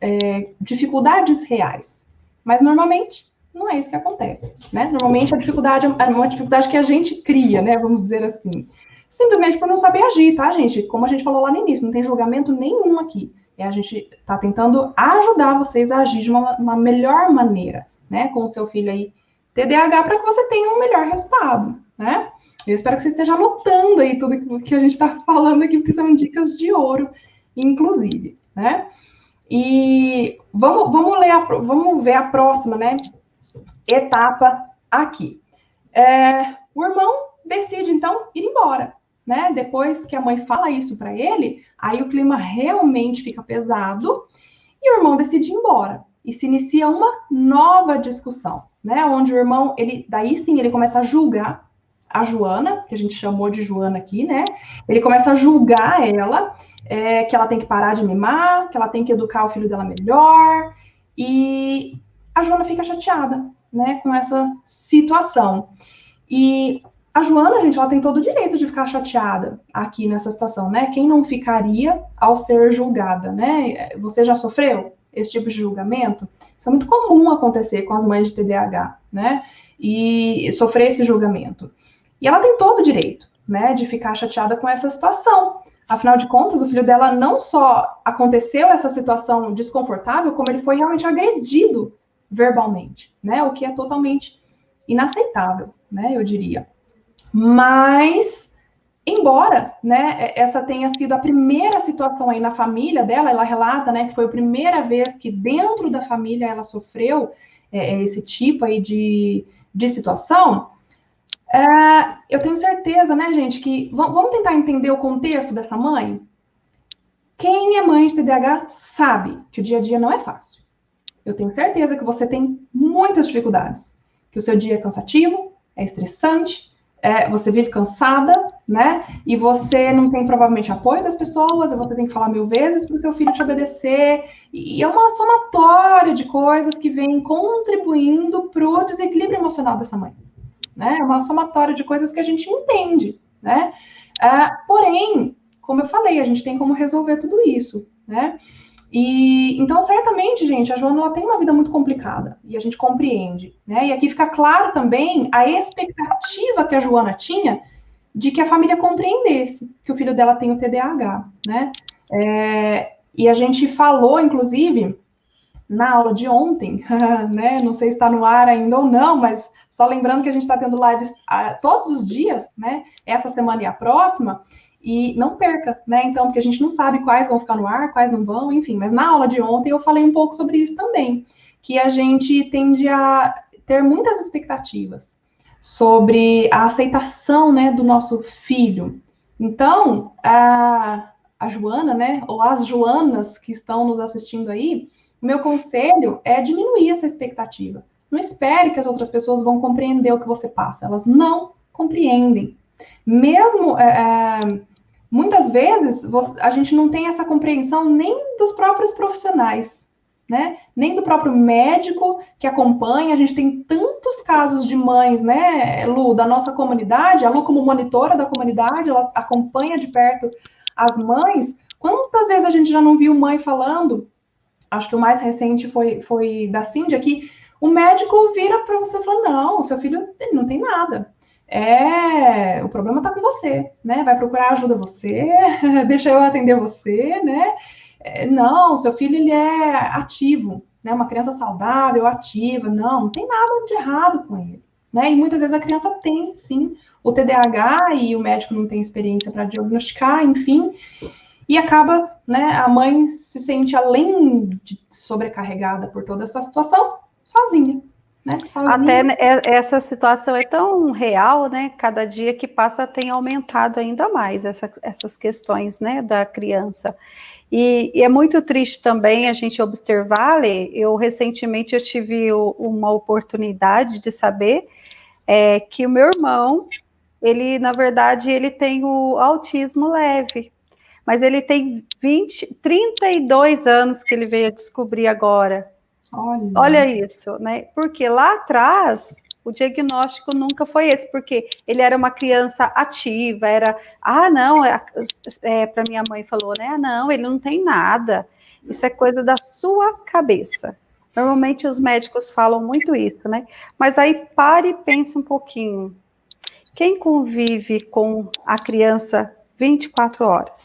dificuldades reais. Mas normalmente não é isso que acontece, né? Normalmente a dificuldade é uma dificuldade que a gente cria, né? Vamos dizer assim. Simplesmente por não saber agir, tá, gente? Como a gente falou lá no início, não tem julgamento nenhum aqui. A gente está tentando ajudar vocês a agir de uma melhor maneira, né? Com o seu filho aí TDAH, para que você tenha um melhor resultado, né? Eu espero que você esteja anotando aí tudo que a gente está falando aqui, porque são dicas de ouro, inclusive, né? E vamos ver a próxima, né? Etapa aqui. O irmão decide, então, ir embora, né? Depois que a mãe fala isso para ele, aí o clima realmente fica pesado e o irmão decide ir embora. E se inicia uma nova discussão, né? Onde o irmão, daí sim, ele começa a julgar a Joana, que a gente chamou de Joana aqui, né? Ele começa a julgar ela, que ela tem que parar de mimar, que ela tem que educar o filho dela melhor. E a Joana fica chateada, né? Com essa situação. E a Joana, gente, ela tem todo o direito de ficar chateada aqui nessa situação, né? Quem não ficaria ao ser julgada, né? Você já sofreu esse tipo de julgamento? Isso é muito comum acontecer com as mães de TDAH, né? E sofrer esse julgamento. E ela tem todo o direito, né, de ficar chateada com essa situação. Afinal de contas, o filho dela não só aconteceu essa situação desconfortável, como ele foi realmente agredido verbalmente, né? O que é totalmente inaceitável, né? Eu diria. Mas, embora, né, essa tenha sido a primeira situação aí na família dela, ela relata, né, que foi a primeira vez que dentro da família ela sofreu esse tipo aí de situação, eu tenho certeza, né, gente, que vamos tentar entender o contexto dessa mãe? Quem é mãe de TDAH sabe que o dia a dia não é fácil. Eu tenho certeza que você tem muitas dificuldades, que o seu dia é cansativo, é estressante, você vive cansada, né? E você não tem provavelmente apoio das pessoas, e você tem que falar 1000 vezes para o seu filho te obedecer. E é uma somatória de coisas que vem contribuindo para o desequilíbrio emocional dessa mãe, né? É uma somatória de coisas que a gente entende, né? Porém, como eu falei, a gente tem como resolver tudo isso, né? E então, certamente, gente, a Joana ela tem uma vida muito complicada e a gente compreende, né? E aqui fica claro também a expectativa que a Joana tinha de que a família compreendesse que o filho dela tem o TDAH, né? E a gente falou, inclusive, na aula de ontem, né? Não sei se está no ar ainda ou não, mas só lembrando que a gente está tendo lives todos os dias, né? Essa semana e a próxima. E não perca, né? Então, porque a gente não sabe quais vão ficar no ar, quais não vão, enfim. Mas na aula de ontem eu falei um pouco sobre isso também, que a gente tende a ter muitas expectativas sobre a aceitação, né, do nosso filho. Então, a Joana, né, ou as Joanas que estão nos assistindo aí, o meu conselho é diminuir essa expectativa. Não espere que as outras pessoas vão compreender o que você passa. Elas não compreendem. Mesmo, muitas vezes, a gente não tem essa compreensão nem dos próprios profissionais, né? Nem do próprio médico que acompanha. A gente tem tantos casos de mães, né, Lu, da nossa comunidade. A Lu, como monitora da comunidade, ela acompanha de perto as mães. Quantas vezes a gente já não viu mãe falando? Acho que o mais recente foi da Cíndia, que o médico vira para você e fala, não, seu filho ele não tem nada. O problema está com você, né? Vai procurar ajuda você, deixa eu atender você, né? Não, seu filho ele é ativo, né? Uma criança saudável, ativa, não tem nada de errado com ele, né? E muitas vezes a criança tem, sim, o TDAH e o médico não tem experiência para diagnosticar, enfim, e acaba, né? A mãe se sente, além de sobrecarregada por toda essa situação, sozinha. Né? Até essa situação é tão real, né? Cada dia que passa tem aumentado ainda mais essas questões, né, da criança. E é muito triste também a gente observar, Lê, recentemente eu tive uma oportunidade de saber que o meu irmão, ele, na verdade, ele tem o autismo leve, mas ele tem 32 anos que ele veio a descobrir agora. Olha isso, né? Porque lá atrás o diagnóstico nunca foi esse, porque ele era uma criança ativa, não, para minha mãe falou, né? Não, ele não tem nada. Isso é coisa da sua cabeça. Normalmente os médicos falam muito isso, né? Mas aí pare e pense um pouquinho. Quem convive com a criança 24 horas?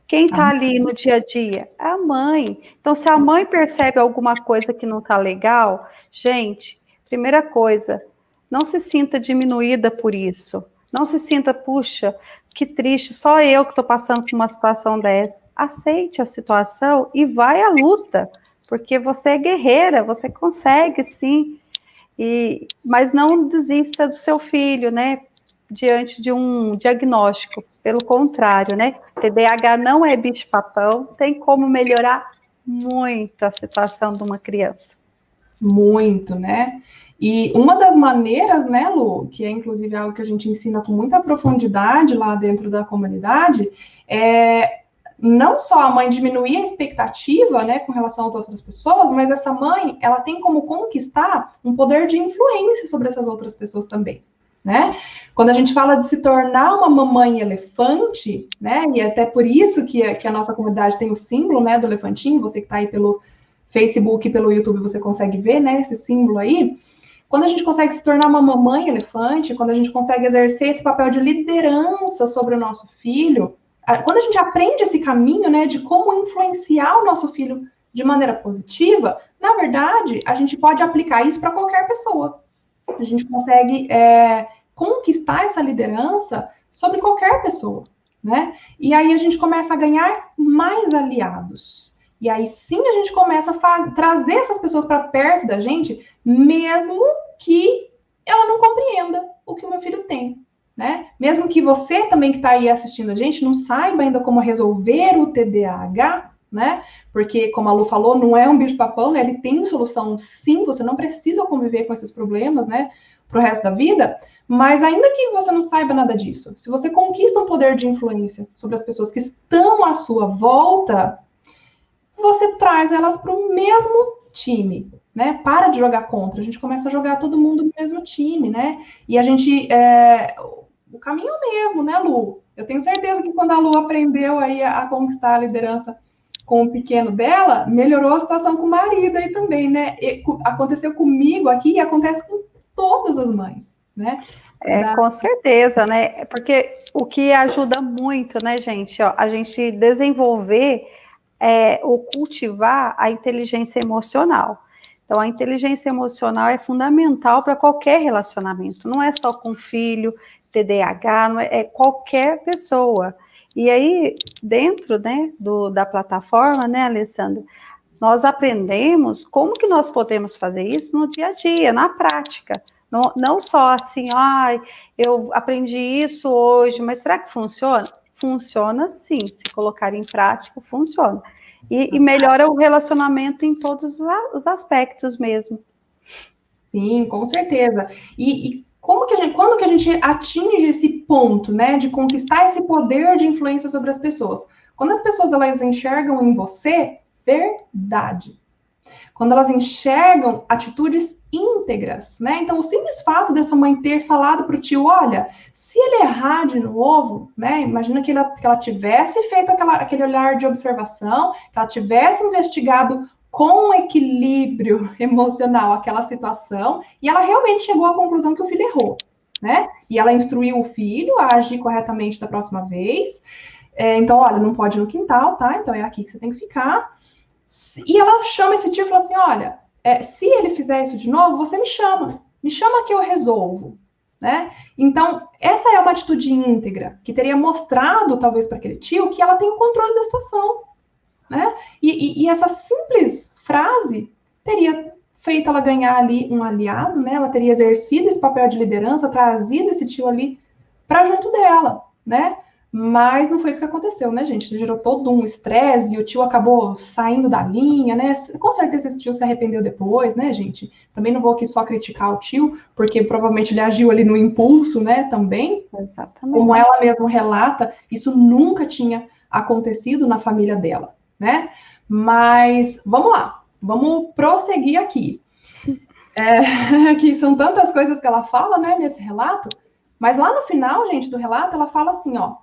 Quem está ali no dia a dia? É a mãe. Então, se a mãe percebe alguma coisa que não está legal, gente, primeira coisa, não se sinta diminuída por isso. Não se sinta, puxa, que triste, só eu que estou passando por uma situação dessa. Aceite a situação e vai à luta, porque você é guerreira, você consegue, sim. Mas não desista do seu filho, né? Diante de um diagnóstico. Pelo contrário, né? TDAH não é bicho-papão, tem como melhorar muito a situação de uma criança. Muito, né? E uma das maneiras, né, Lu, que é inclusive algo que a gente ensina com muita profundidade lá dentro da comunidade, é não só a mãe diminuir a expectativa, né, com relação às outras pessoas, mas essa mãe, ela tem como conquistar um poder de influência sobre essas outras pessoas também. Né? Quando a gente fala de se tornar uma mamãe elefante, né? E até por isso que a nossa comunidade tem o símbolo, né, do elefantinho. Você que está aí pelo Facebook e pelo YouTube, você consegue ver, né, esse símbolo aí. Quando a gente consegue se tornar uma mamãe elefante, quando a gente consegue exercer esse papel de liderança sobre o nosso filho, quando a gente aprende esse caminho, né, de como influenciar o nosso filho de maneira positiva, na verdade, a gente pode aplicar isso para qualquer pessoa. A gente consegue conquistar essa liderança sobre qualquer pessoa, né? E aí a gente começa a ganhar mais aliados. E aí sim a gente começa a trazer essas pessoas para perto da gente, mesmo que ela não compreenda o que o meu filho tem, né? Mesmo que você também que está aí assistindo a gente não saiba ainda como resolver o TDAH, né? Porque, como a Lu falou, não é um bicho-papão, né? Ele tem solução, sim, você não precisa conviver com esses problemas, né? Pro resto da vida, mas ainda que você não saiba nada disso, se você conquista um poder de influência sobre as pessoas que estão à sua volta, você traz elas para o mesmo time, né? Para de jogar contra, a gente começa a jogar todo mundo no mesmo time, né? E a gente, o caminho é o mesmo, né, Lu? Eu tenho certeza que quando a Lu aprendeu aí a conquistar a liderança com o pequeno dela, melhorou a situação com o marido aí também, né? Aconteceu comigo aqui e acontece com todas as mães, né? Com certeza, né? Porque o que ajuda muito, né, gente, ó, a gente desenvolver ou cultivar a inteligência emocional. Então, a inteligência emocional é fundamental para qualquer relacionamento, não é só com filho, TDAH, não é qualquer pessoa. E aí, dentro, né, da plataforma, né, Alessandra, nós aprendemos como que nós podemos fazer isso no dia a dia, na prática. Não só assim, eu aprendi isso hoje, mas será que funciona? Funciona sim, se colocar em prática, funciona. E melhora o relacionamento em todos os aspectos mesmo. Sim, com certeza. E como que quando que a gente atinge esse ponto, né, de conquistar esse poder de influência sobre as pessoas? Quando as pessoas elas enxergam em você verdade. Quando elas enxergam atitudes íntegras, né? Então, o simples fato dessa mãe ter falado para o tio, olha, se ele errar de novo, né? Imagina que ela tivesse feito aquele olhar de observação, que ela tivesse investigado com equilíbrio emocional aquela situação, e ela realmente chegou à conclusão que o filho errou, né? E ela instruiu o filho a agir corretamente da próxima vez. Então, olha, não pode ir no quintal, tá? Então é aqui que você tem que ficar. E ela chama esse tio e fala assim, olha, se ele fizer isso de novo, você me chama que eu resolvo, né? Então, essa é uma atitude íntegra, que teria mostrado, talvez, para aquele tio, que ela tem o controle da situação, né? E essa simples frase teria feito ela ganhar ali um aliado, né? Ela teria exercido esse papel de liderança, trazido esse tio ali para junto dela, né? Mas não foi isso que aconteceu, né, gente? Gerou todo um estresse e o tio acabou saindo da linha, né? Com certeza esse tio se arrependeu depois, né, gente? Também não vou aqui só criticar o tio, porque provavelmente ele agiu ali no impulso, né, também. Exatamente. Como ela mesma relata, isso nunca tinha acontecido na família dela, né? Mas vamos lá, vamos prosseguir aqui. Que são tantas coisas que ela fala, né, nesse relato, mas lá no final, gente, do relato, ela fala assim, ó,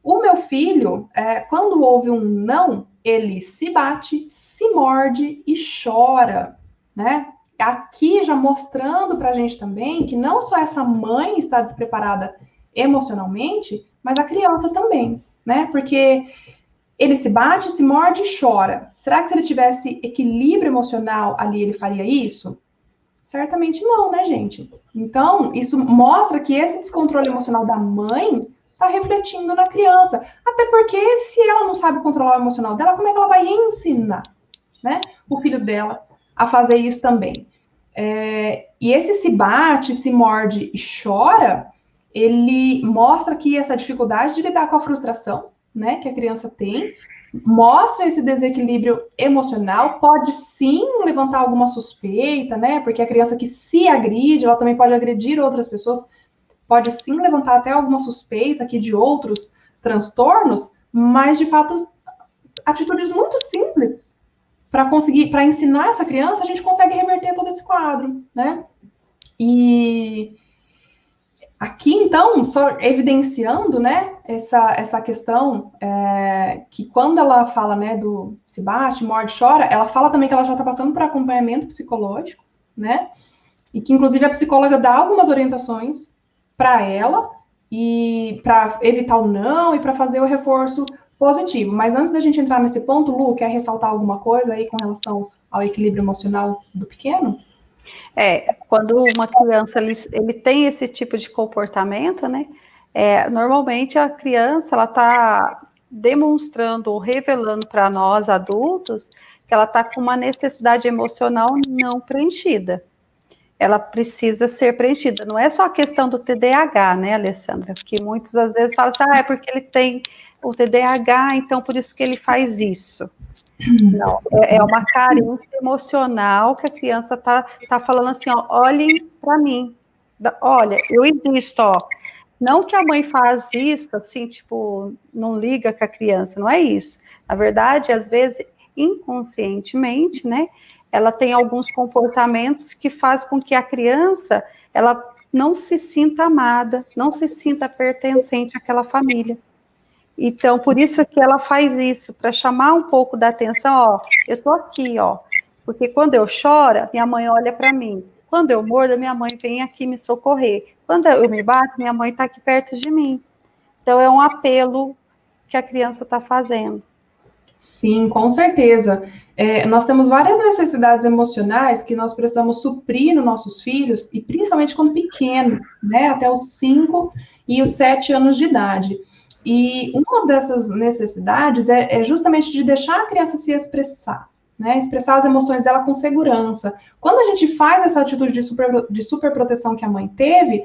o meu filho, quando houve um não, ele se bate, se morde e chora, né? Aqui já mostrando para a gente também que não só essa mãe está despreparada emocionalmente, mas a criança também, né? Porque ele se bate, se morde e chora. Será que se ele tivesse equilíbrio emocional ali, ele faria isso? Certamente não, né, gente? Então, isso mostra que esse descontrole emocional da mãe está refletindo na criança. Até porque, se ela não sabe controlar o emocional dela, como é que ela vai ensinar, né, o filho dela a fazer isso também? E esse se bate, se morde e chora, ele mostra que essa dificuldade de lidar com a frustração, né, que a criança tem, mostra esse desequilíbrio emocional, pode sim levantar alguma suspeita, né, porque a criança que se agride, ela também pode agredir outras pessoas, pode sim levantar até alguma suspeita aqui de outros transtornos, mas de fato, atitudes muito simples para ensinar essa criança, a gente consegue reverter todo esse quadro, né? E aqui, então, só evidenciando, né, essa questão, que quando ela fala, né, do se bate, morde, chora, ela fala também que ela já está passando por acompanhamento psicológico, né, e que, inclusive, a psicóloga dá algumas orientações para ela, e para evitar o não, e para fazer o reforço positivo. Mas antes da gente entrar nesse ponto, Lu, quer ressaltar alguma coisa aí com relação ao equilíbrio emocional do pequeno? Quando uma criança ele tem esse tipo de comportamento, né? Normalmente a criança ela está demonstrando ou revelando para nós adultos que ela está com uma necessidade emocional não preenchida. Ela precisa ser preenchida. Não é só a questão do TDAH, né, Alessandra? Que muitas às vezes falam assim, é porque ele tem o TDAH, então por isso que ele faz isso. Não, é uma carência emocional que a criança tá falando assim, ó, olhem para mim, olha, eu existo, ó. Não que a mãe faz isso, assim, tipo, não liga com a criança, não é isso. Na verdade, às vezes, inconscientemente, né, ela tem alguns comportamentos que fazem com que a criança, ela não se sinta amada, não se sinta pertencente àquela família. Então, por isso que ela faz isso, para chamar um pouco da atenção, ó, eu tô aqui, ó, porque quando eu choro, minha mãe olha para mim. Quando eu mordo, minha mãe vem aqui me socorrer. Quando eu me bato, minha mãe está aqui perto de mim. Então, é um apelo que a criança está fazendo. Sim, com certeza. Nós temos várias necessidades emocionais que nós precisamos suprir nos nossos filhos, e principalmente quando pequeno, né, até os 5 e os 7 anos de idade. E uma dessas necessidades é justamente de deixar a criança se expressar, né, expressar as emoções dela com segurança. Quando a gente faz essa atitude de superproteção que a mãe teve,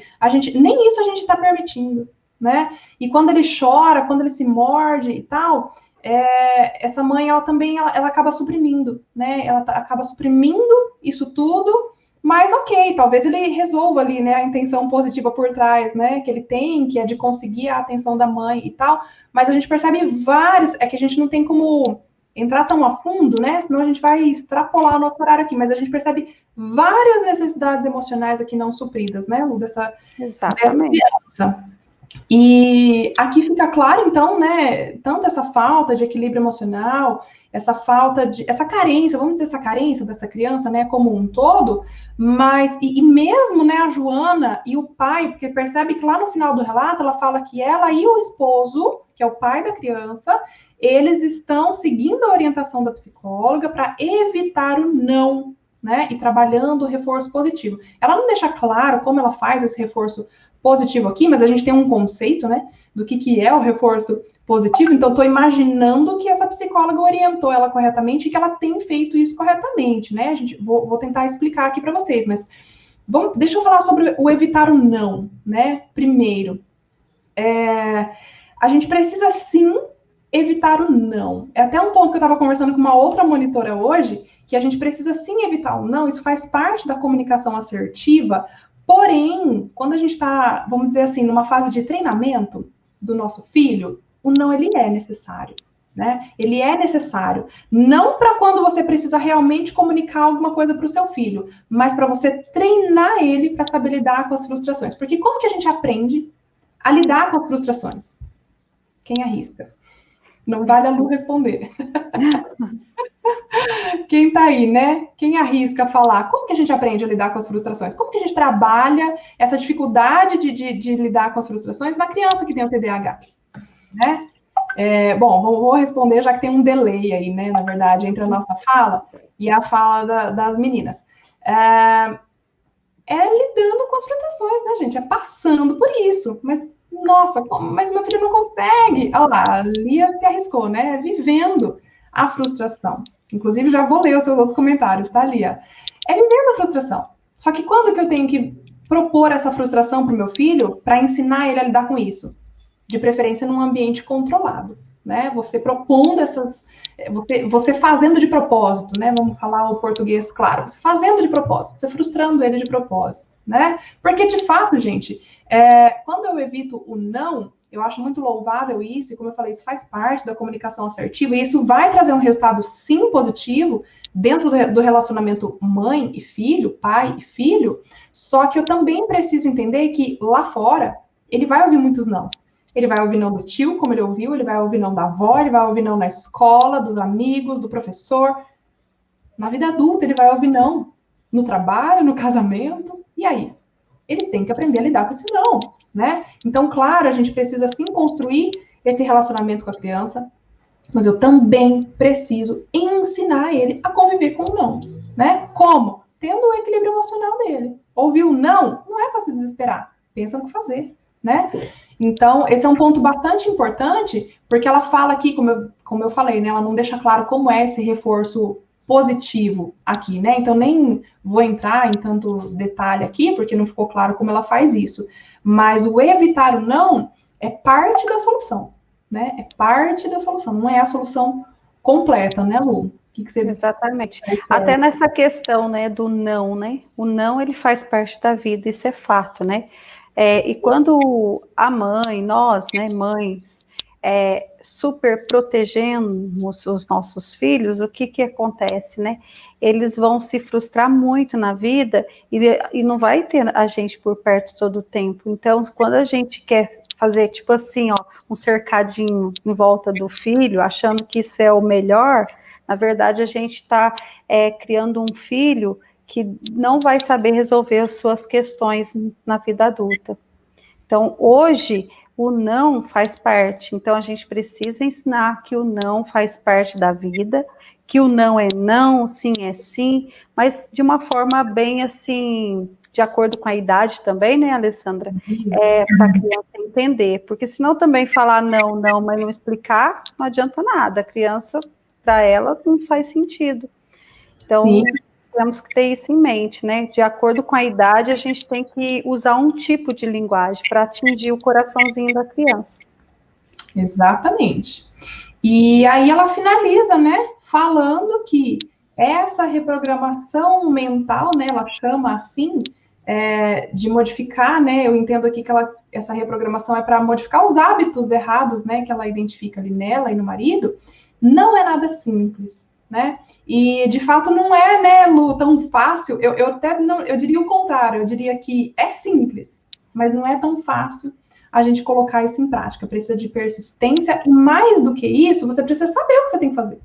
nem isso a gente está permitindo, né? E quando ele chora, quando ele se morde e tal, essa mãe, ela acaba suprimindo, né? Ela acaba suprimindo isso tudo, mas ok, talvez ele resolva ali, né, a intenção positiva por trás, né, que ele tem, que é de conseguir a atenção da mãe e tal, mas a gente percebe que a gente não tem como entrar tão a fundo, né, senão a gente vai extrapolar o nosso horário aqui, mas a gente percebe várias necessidades emocionais aqui não supridas, né, Lu, dessa criança. E aqui fica claro, então, né, tanto essa falta de equilíbrio emocional, essa carência, vamos dizer, essa carência dessa criança, né, como um todo, mas, e mesmo, né, a Joana e o pai, porque percebe que lá no final do relato, ela fala que ela e o esposo, que é o pai da criança, eles estão seguindo a orientação da psicóloga para evitar o não, né, e trabalhando o reforço positivo. Ela não deixa claro como ela faz esse reforço positivo aqui, mas a gente tem um conceito, né, do que é o reforço positivo, então estou imaginando que essa psicóloga orientou ela corretamente e que ela tem feito isso corretamente, né, vou tentar explicar aqui para vocês, mas deixa eu falar sobre o evitar o não, né, primeiro. A gente precisa sim evitar o não. É até um ponto que eu estava conversando com uma outra monitora hoje, que a gente precisa sim evitar o não, isso faz parte da comunicação assertiva. Porém, quando a gente está, vamos dizer assim, numa fase de treinamento do nosso filho, o não, ele é necessário, né? Ele é necessário. Não para quando você precisa realmente comunicar alguma coisa para o seu filho, mas para você treinar ele para saber lidar com as frustrações. Porque como que a gente aprende a lidar com as frustrações? Quem arrisca? Não vale a Lu responder. Quem tá aí, né? Quem arrisca falar? Como que a gente aprende a lidar com as frustrações? Como que a gente trabalha essa dificuldade de lidar com as frustrações na criança que tem o TDAH? Né? Bom, vou responder, já que tem um delay aí, né? Na verdade, entre a nossa fala e a fala das meninas. Lidando com as frustrações, né, gente? É passando por isso. Mas, nossa, mas meu filho não consegue. Olha lá, a Lia se arriscou, né? Vivendo a frustração. Inclusive, já vou ler os seus outros comentários, tá, Lia? Vivendo a frustração. Só que quando que eu tenho que propor essa frustração para o meu filho para ensinar ele a lidar com isso? De preferência num ambiente controlado, né? Você propondo você fazendo de propósito, né? Vamos falar o português claro. Você fazendo de propósito, você frustrando ele de propósito, né? Porque, de fato, gente, quando eu evito o não, eu acho muito louvável isso, e como eu falei, isso faz parte da comunicação assertiva, e isso vai trazer um resultado, sim, positivo, dentro do relacionamento mãe e filho, pai e filho, só que eu também preciso entender que lá fora, ele vai ouvir muitos nãos. Ele vai ouvir não do tio, como ele ouviu, ele vai ouvir não da avó, ele vai ouvir não na escola, dos amigos, do professor. Na vida adulta, ele vai ouvir não no trabalho, no casamento, e aí? Ele tem que aprender a lidar com esse não, né? Então, claro, a gente precisa sim construir esse relacionamento com a criança, mas eu também preciso ensinar ele a conviver com o não, né? Como? Tendo o equilíbrio emocional dele. Ouviu não? Não é para se desesperar. Pensa no que fazer, né? Então, esse é um ponto bastante importante, porque ela fala aqui, como eu falei, né? Ela não deixa claro como é esse reforço positivo aqui, né? Então, nem vou entrar em tanto detalhe aqui, porque não ficou claro como ela faz isso. Mas o evitar o não é parte da solução, né? É parte da solução, não é a solução completa, né, Lu? O que você... Exatamente. Até nessa questão, né, do não, né? O não, ele faz parte da vida, isso é fato, né? E quando a mãe, nós, né, mães, super protegemos os nossos filhos, o que acontece, né? Eles vão se frustrar muito na vida e não vai ter a gente por perto todo o tempo. Então, quando a gente quer fazer, tipo assim, ó, um cercadinho em volta do filho, achando que isso é o melhor, na verdade, a gente está criando um filho que não vai saber resolver as suas questões na vida adulta. Então, hoje, o não faz parte. Então, a gente precisa ensinar que o não faz parte da vida, que o não é não, o sim é sim, mas de uma forma bem assim, de acordo com a idade também, né, Alessandra? Para a criança entender. Porque senão também falar não, não, mas não explicar, não adianta nada. A criança, para ela, não faz sentido. Então, sim, temos que ter isso em mente, né? De acordo com a idade, a gente tem que usar um tipo de linguagem para atingir o coraçãozinho da criança. Exatamente. E aí ela finaliza, né, falando que essa reprogramação mental, né, ela chama assim, de modificar, né, eu entendo aqui que essa reprogramação é para modificar os hábitos errados, né, que ela identifica ali nela e no marido, não é nada simples, né? E de fato não é, né, Lu, tão fácil. Eu até não, eu diria o contrário, eu diria que é simples, mas não é tão fácil a gente colocar isso em prática. Precisa de persistência e mais do que isso, você precisa saber o que você tem que fazer,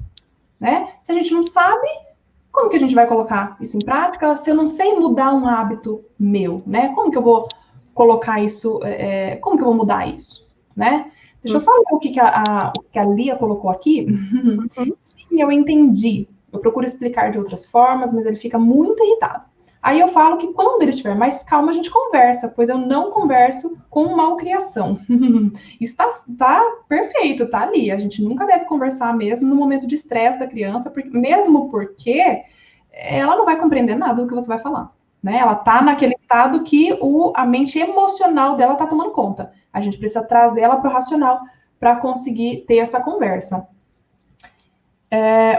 né? Se a gente não sabe, como que a gente vai colocar isso em prática? Se eu não sei mudar um hábito meu, né? Como que eu vou colocar isso? Como que eu vou mudar isso, né? Deixa eu só ler o que a Lia colocou aqui. Sim, eu entendi. Eu procuro explicar de outras formas, mas ele fica muito irritado. Aí eu falo que quando ele estiver mais calmo, a gente conversa, pois eu não converso com malcriação. Isso tá perfeito, tá ali. A gente nunca deve conversar mesmo no momento de estresse da criança, mesmo porque ela não vai compreender nada do que você vai falar, né? Ela tá naquele estado que a mente emocional dela tá tomando conta. A gente precisa trazer ela para o racional para conseguir ter essa conversa.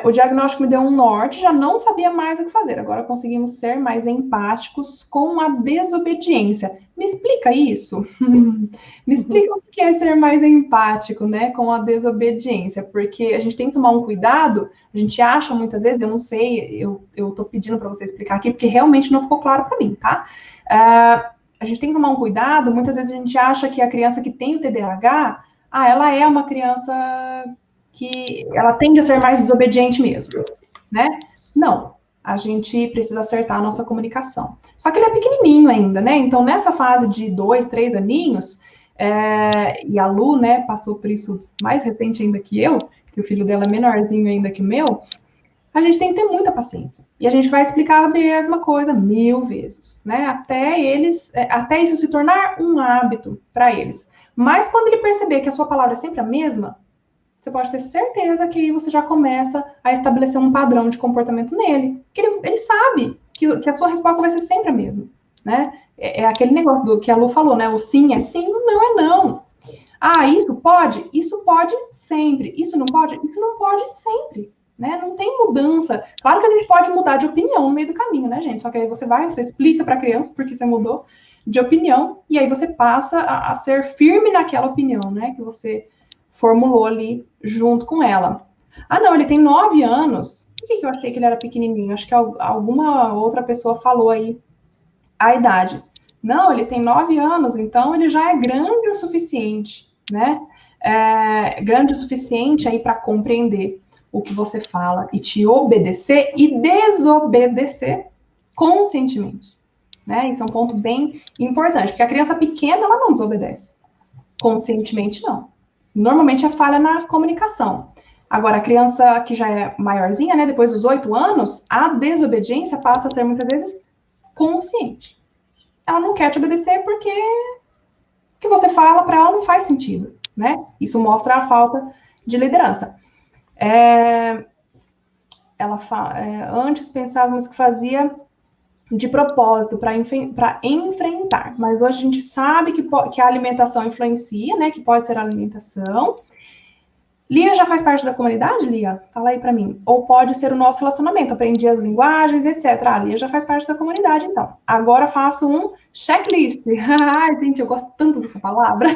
O diagnóstico me deu um norte, já não sabia mais o que fazer. Agora conseguimos ser mais empáticos com a desobediência. Me explica isso? Me explica o que é ser mais empático, né, com a desobediência, porque a gente tem que tomar um cuidado, a gente acha muitas vezes, eu não sei, eu tô pedindo para você explicar aqui, porque realmente não ficou claro para mim, tá? A gente tem que tomar um cuidado, muitas vezes a gente acha que a criança que tem o TDAH, ela é uma criança que ela tende a ser mais desobediente mesmo, né? Não, a gente precisa acertar a nossa comunicação. Só que ele é pequenininho ainda, né? Então, nessa fase de 2, 3 aninhos, e a Lu, né, passou por isso mais recente ainda que eu, que o filho dela é menorzinho ainda que o meu, a gente tem que ter muita paciência. E a gente vai explicar a mesma coisa 1000 vezes, né? Até isso se tornar um hábito para eles. Mas quando ele perceber que a sua palavra é sempre a mesma, você pode ter certeza que você já começa a estabelecer um padrão de comportamento nele. Porque ele sabe que a sua resposta vai ser sempre a mesma, né? É aquele negócio que a Lu falou, né? O sim é sim, o não é não. Isso pode? Isso pode sempre. Isso não pode? Isso não pode sempre, né? Não tem mudança. Claro que a gente pode mudar de opinião no meio do caminho, né, gente? Só que aí você explica para a criança porque você mudou de opinião e aí você passa a ser firme naquela opinião, né? Que você formulou ali junto com ela. Não, ele tem 9 anos. Por que eu achei que ele era pequenininho? Acho que alguma outra pessoa falou aí a idade. Não, ele tem 9 anos, então ele já é grande o suficiente, né? Grande o suficiente aí para compreender o que você fala e te obedecer e desobedecer conscientemente, né? Isso é um ponto bem importante, porque a criança pequena, ela não desobedece. Conscientemente, não. Normalmente é falha na comunicação. Agora, a criança que já é maiorzinha, né, depois dos 8 anos, a desobediência passa a ser, muitas vezes, consciente. Ela não quer te obedecer porque o que você fala para ela não faz sentido, né? Isso mostra a falta de liderança. Antes pensávamos que fazia de propósito para enfrentar, mas hoje a gente sabe que a alimentação influencia, né? Que pode ser a alimentação. Lia já faz parte da comunidade, Lia? Fala aí para mim. Ou pode ser o nosso relacionamento, aprendi as linguagens, etc. Ah, Lia já faz parte da comunidade, então. Agora faço um checklist. Ai, gente, eu gosto tanto dessa palavra.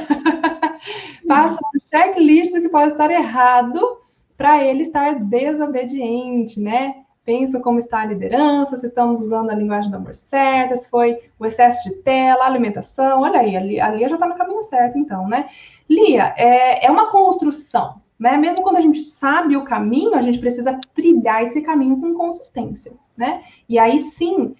Faço um checklist do que pode estar errado para ele estar desobediente, né? Penso como está a liderança, se estamos usando a linguagem do amor certa, se foi o excesso de tela, alimentação. Olha aí, a Lia já está no caminho certo, então, né? Lia, é uma construção, né? Mesmo quando a gente sabe o caminho, a gente precisa trilhar esse caminho com consistência, né? E aí sim,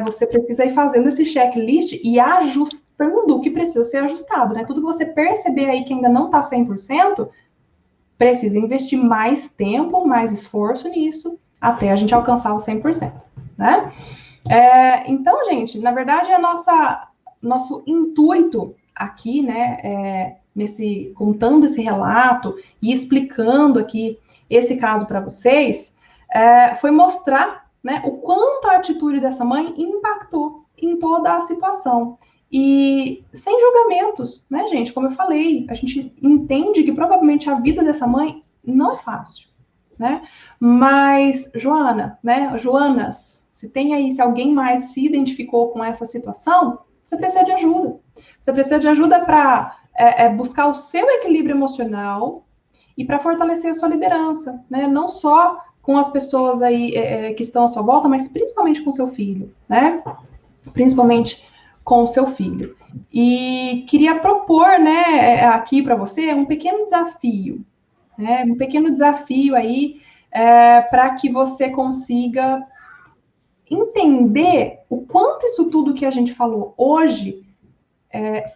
você precisa ir fazendo esse checklist e ajustando o que precisa ser ajustado, né? Tudo que você perceber aí que ainda não está 100%, precisa investir mais tempo, mais esforço nisso, até a gente alcançar o 100%, né? Então, gente, na verdade, nosso intuito aqui, né, contando esse relato e explicando aqui esse caso para vocês, foi mostrar, né, o quanto a atitude dessa mãe impactou em toda a situação. E sem julgamentos, né, gente? Como eu falei, a gente entende que provavelmente a vida dessa mãe não é fácil, né? Mas, Joana, né, Joanas, se alguém mais se identificou com essa situação, você precisa de ajuda. Você precisa de ajuda para buscar o seu equilíbrio emocional e para fortalecer a sua liderança, né? Não só com as pessoas aí que estão à sua volta, mas principalmente com seu filho, né? Principalmente com o seu filho. E queria propor, né, aqui para você um pequeno desafio, né? Um pequeno desafio aí para que você consiga entender o quanto isso tudo que a gente falou hoje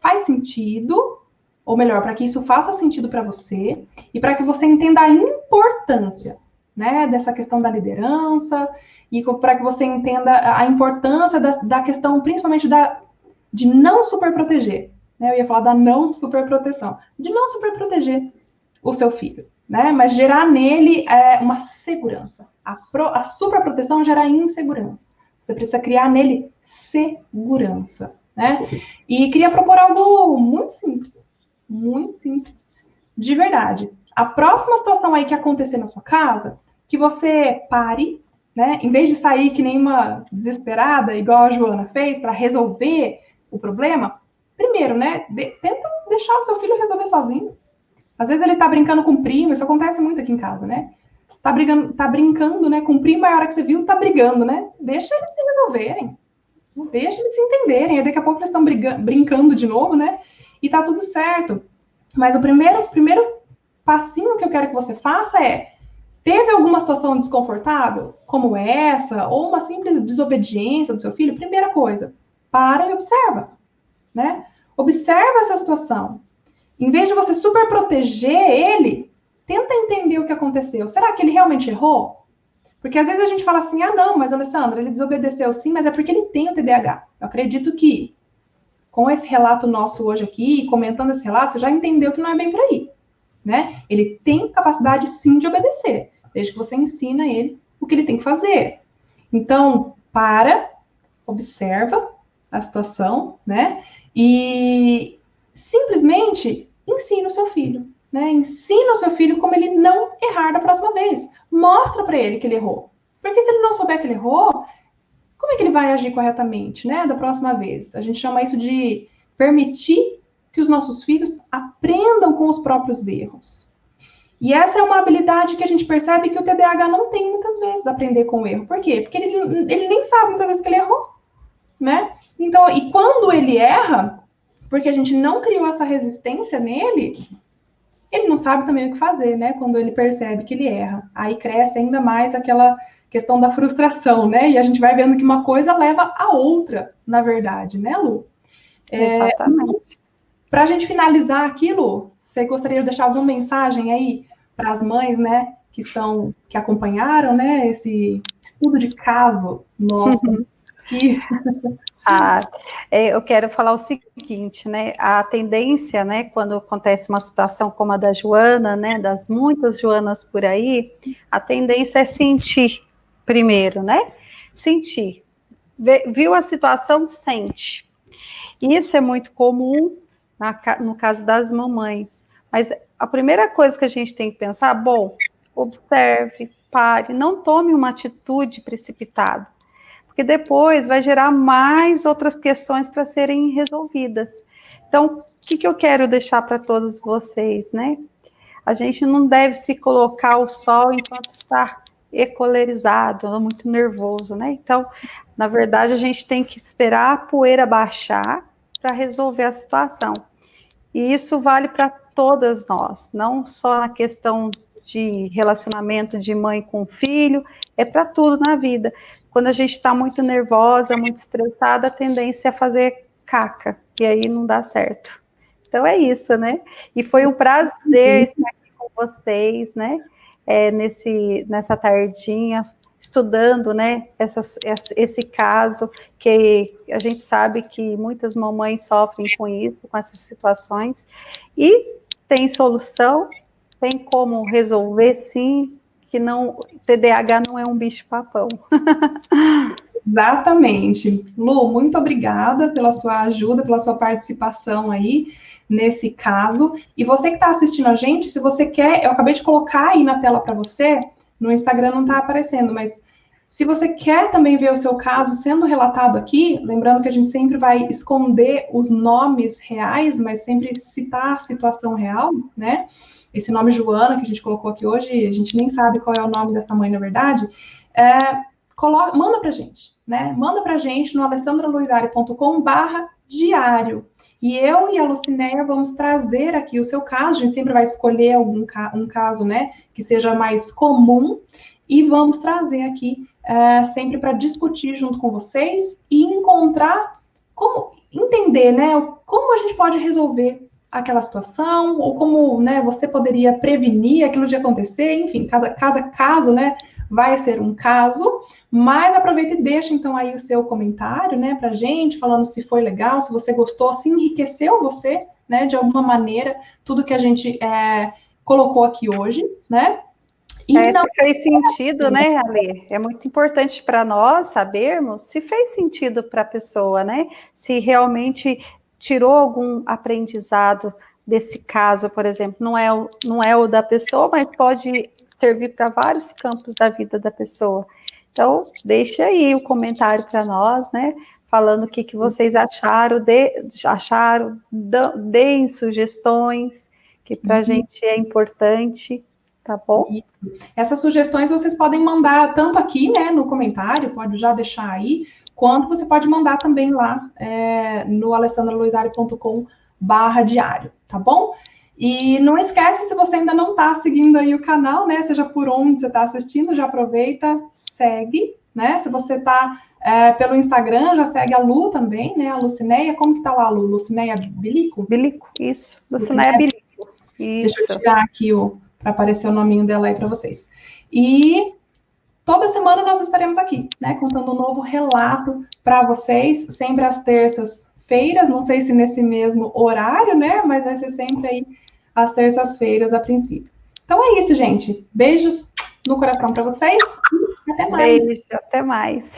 faz sentido, ou melhor, para que isso faça sentido para você e para que você entenda a importância, né, dessa questão da liderança e para que você entenda a importância da questão, principalmente de não superproteger, né? Eu ia falar da não superproteção, de não superproteger o seu filho, né? Mas gerar nele uma segurança. A superproteção gera insegurança. Você precisa criar nele segurança, né? E queria propor algo muito simples, de verdade. A próxima situação aí que acontecer na sua casa, que você pare, né? Em vez de sair que nem uma desesperada, igual a Joana fez, para resolver o problema, primeiro, né? Tenta deixar o seu filho resolver sozinho. Às vezes ele tá brincando com o primo, isso acontece muito aqui em casa, né? Tá brincando, né, com o primo, e a hora que você viu, tá brigando, né? Deixa eles se resolverem. Deixa eles se entenderem. Aí daqui a pouco eles estão brincando de novo, né? E tá tudo certo. Mas o primeiro passinho que eu quero que você faça teve alguma situação desconfortável, como essa, ou uma simples desobediência do seu filho? Primeira coisa, para e observa, né? Observa essa situação. Em vez de você super proteger ele, tenta entender o que aconteceu. Será que ele realmente errou? Porque às vezes a gente fala assim, não, mas Alessandra, ele desobedeceu sim, mas é porque ele tem o TDAH. Eu acredito que com esse relato nosso hoje aqui, comentando esse relato, você já entendeu que não é bem por aí, né? Ele tem capacidade sim de obedecer, desde que você ensina ele o que ele tem que fazer. Então, observa a situação, né? E simplesmente ensina o seu filho, né? Ensina o seu filho como ele não errar da próxima vez. Mostra para ele que ele errou. Porque se ele não souber que ele errou, como é que ele vai agir corretamente, né? Da próxima vez. A gente chama isso de permitir que os nossos filhos aprendam com os próprios erros. E essa é uma habilidade que a gente percebe que o TDAH não tem muitas vezes, aprender com o erro. Por quê? Porque ele nem sabe muitas vezes que ele errou, né? Então, e quando ele erra, porque a gente não criou essa resistência nele, ele não sabe também o que fazer, né? Quando ele percebe que ele erra. Aí cresce ainda mais aquela questão da frustração, né? E a gente vai vendo que uma coisa leva a outra, na verdade, né, Lu? Exatamente. Para a gente finalizar aqui, Lu, você gostaria de deixar alguma mensagem aí para as mães, né, que acompanharam, né, esse estudo de caso nosso aqui? Eu quero falar o seguinte, né, a tendência, né, quando acontece uma situação como a da Joana, né, das muitas Joanas por aí, a tendência é sentir primeiro, né, sentir. Viu a situação, sente. Isso é muito comum no caso das mamães, mas a primeira coisa que a gente tem que pensar, bom, observe, pare, não tome uma atitude precipitada, porque depois vai gerar mais outras questões para serem resolvidas. Então, o que eu quero deixar para todos vocês, né? A gente não deve se colocar ao sol enquanto está ecolerizado, muito nervoso, né? Então, na verdade, a gente tem que esperar a poeira baixar para resolver a situação. E isso vale para todas nós, não só na questão de relacionamento de mãe com filho, é para tudo na vida. Quando a gente está muito nervosa, muito estressada, a tendência é fazer caca, e aí não dá certo. Então é isso, né? E foi um prazer estar aqui com vocês, né? Nessa tardinha, estudando, né? Esse caso, que a gente sabe que muitas mamães sofrem com isso, com essas situações, e tem solução, tem como resolver, sim, que não, TDAH não é um bicho-papão. Exatamente. Lu, muito obrigada pela sua ajuda, pela sua participação aí nesse caso. E você que está assistindo a gente, se você quer, eu acabei de colocar aí na tela para você, no Instagram não está aparecendo, mas se você quer também ver o seu caso sendo relatado aqui, lembrando que a gente sempre vai esconder os nomes reais, mas sempre citar a situação real, né? Esse nome Joana que a gente colocou aqui hoje, a gente nem sabe qual é o nome dessa mãe, na verdade. Manda pra gente, né? Manda pra gente no alessandraluizari.com/diário. E eu e a Lucinéia vamos trazer aqui o seu caso, a gente sempre vai escolher um caso, né, que seja mais comum, e vamos trazer aqui sempre para discutir junto com vocês e encontrar como entender, né, como a gente pode resolver aquela situação, ou como, né, você poderia prevenir aquilo de acontecer, enfim, cada caso, né, vai ser um caso, mas aproveita e deixa então aí o seu comentário, né, pra gente, falando se foi legal, se você gostou, se enriqueceu você, né, de alguma maneira, tudo que a gente colocou aqui hoje, né. E se fez sentido, né, Ale? É muito importante para nós sabermos se fez sentido para a pessoa, né? Se realmente tirou algum aprendizado desse caso, por exemplo. Não é o da pessoa, mas pode servir para vários campos da vida da pessoa. Então, deixe aí o comentário para nós, né? Falando o que vocês acharam, deem sugestões, que para a gente é importante. Tá bom? Isso. Essas sugestões vocês podem mandar tanto aqui, né, no comentário, pode já deixar aí, quanto você pode mandar também lá no alessandraluizari.com/diário, tá bom? E não esquece, se você ainda não está seguindo aí o canal, né, seja por onde você está assistindo, já aproveita, segue, né? Se você está pelo Instagram, já segue a Lu também, né, a Lucinéia. Como que tá lá, Lu? Lucinéia Bilico? Bilico, isso. Lucinéia Bilico. Isso. Deixa eu tirar aqui para aparecer o nominho dela aí para vocês. E toda semana nós estaremos aqui, né, contando um novo relato para vocês, sempre às terças-feiras, não sei se nesse mesmo horário, né, mas vai ser sempre aí às terças-feiras a princípio. Então é isso, gente. Beijos no coração para vocês e até mais. Beijo, até mais.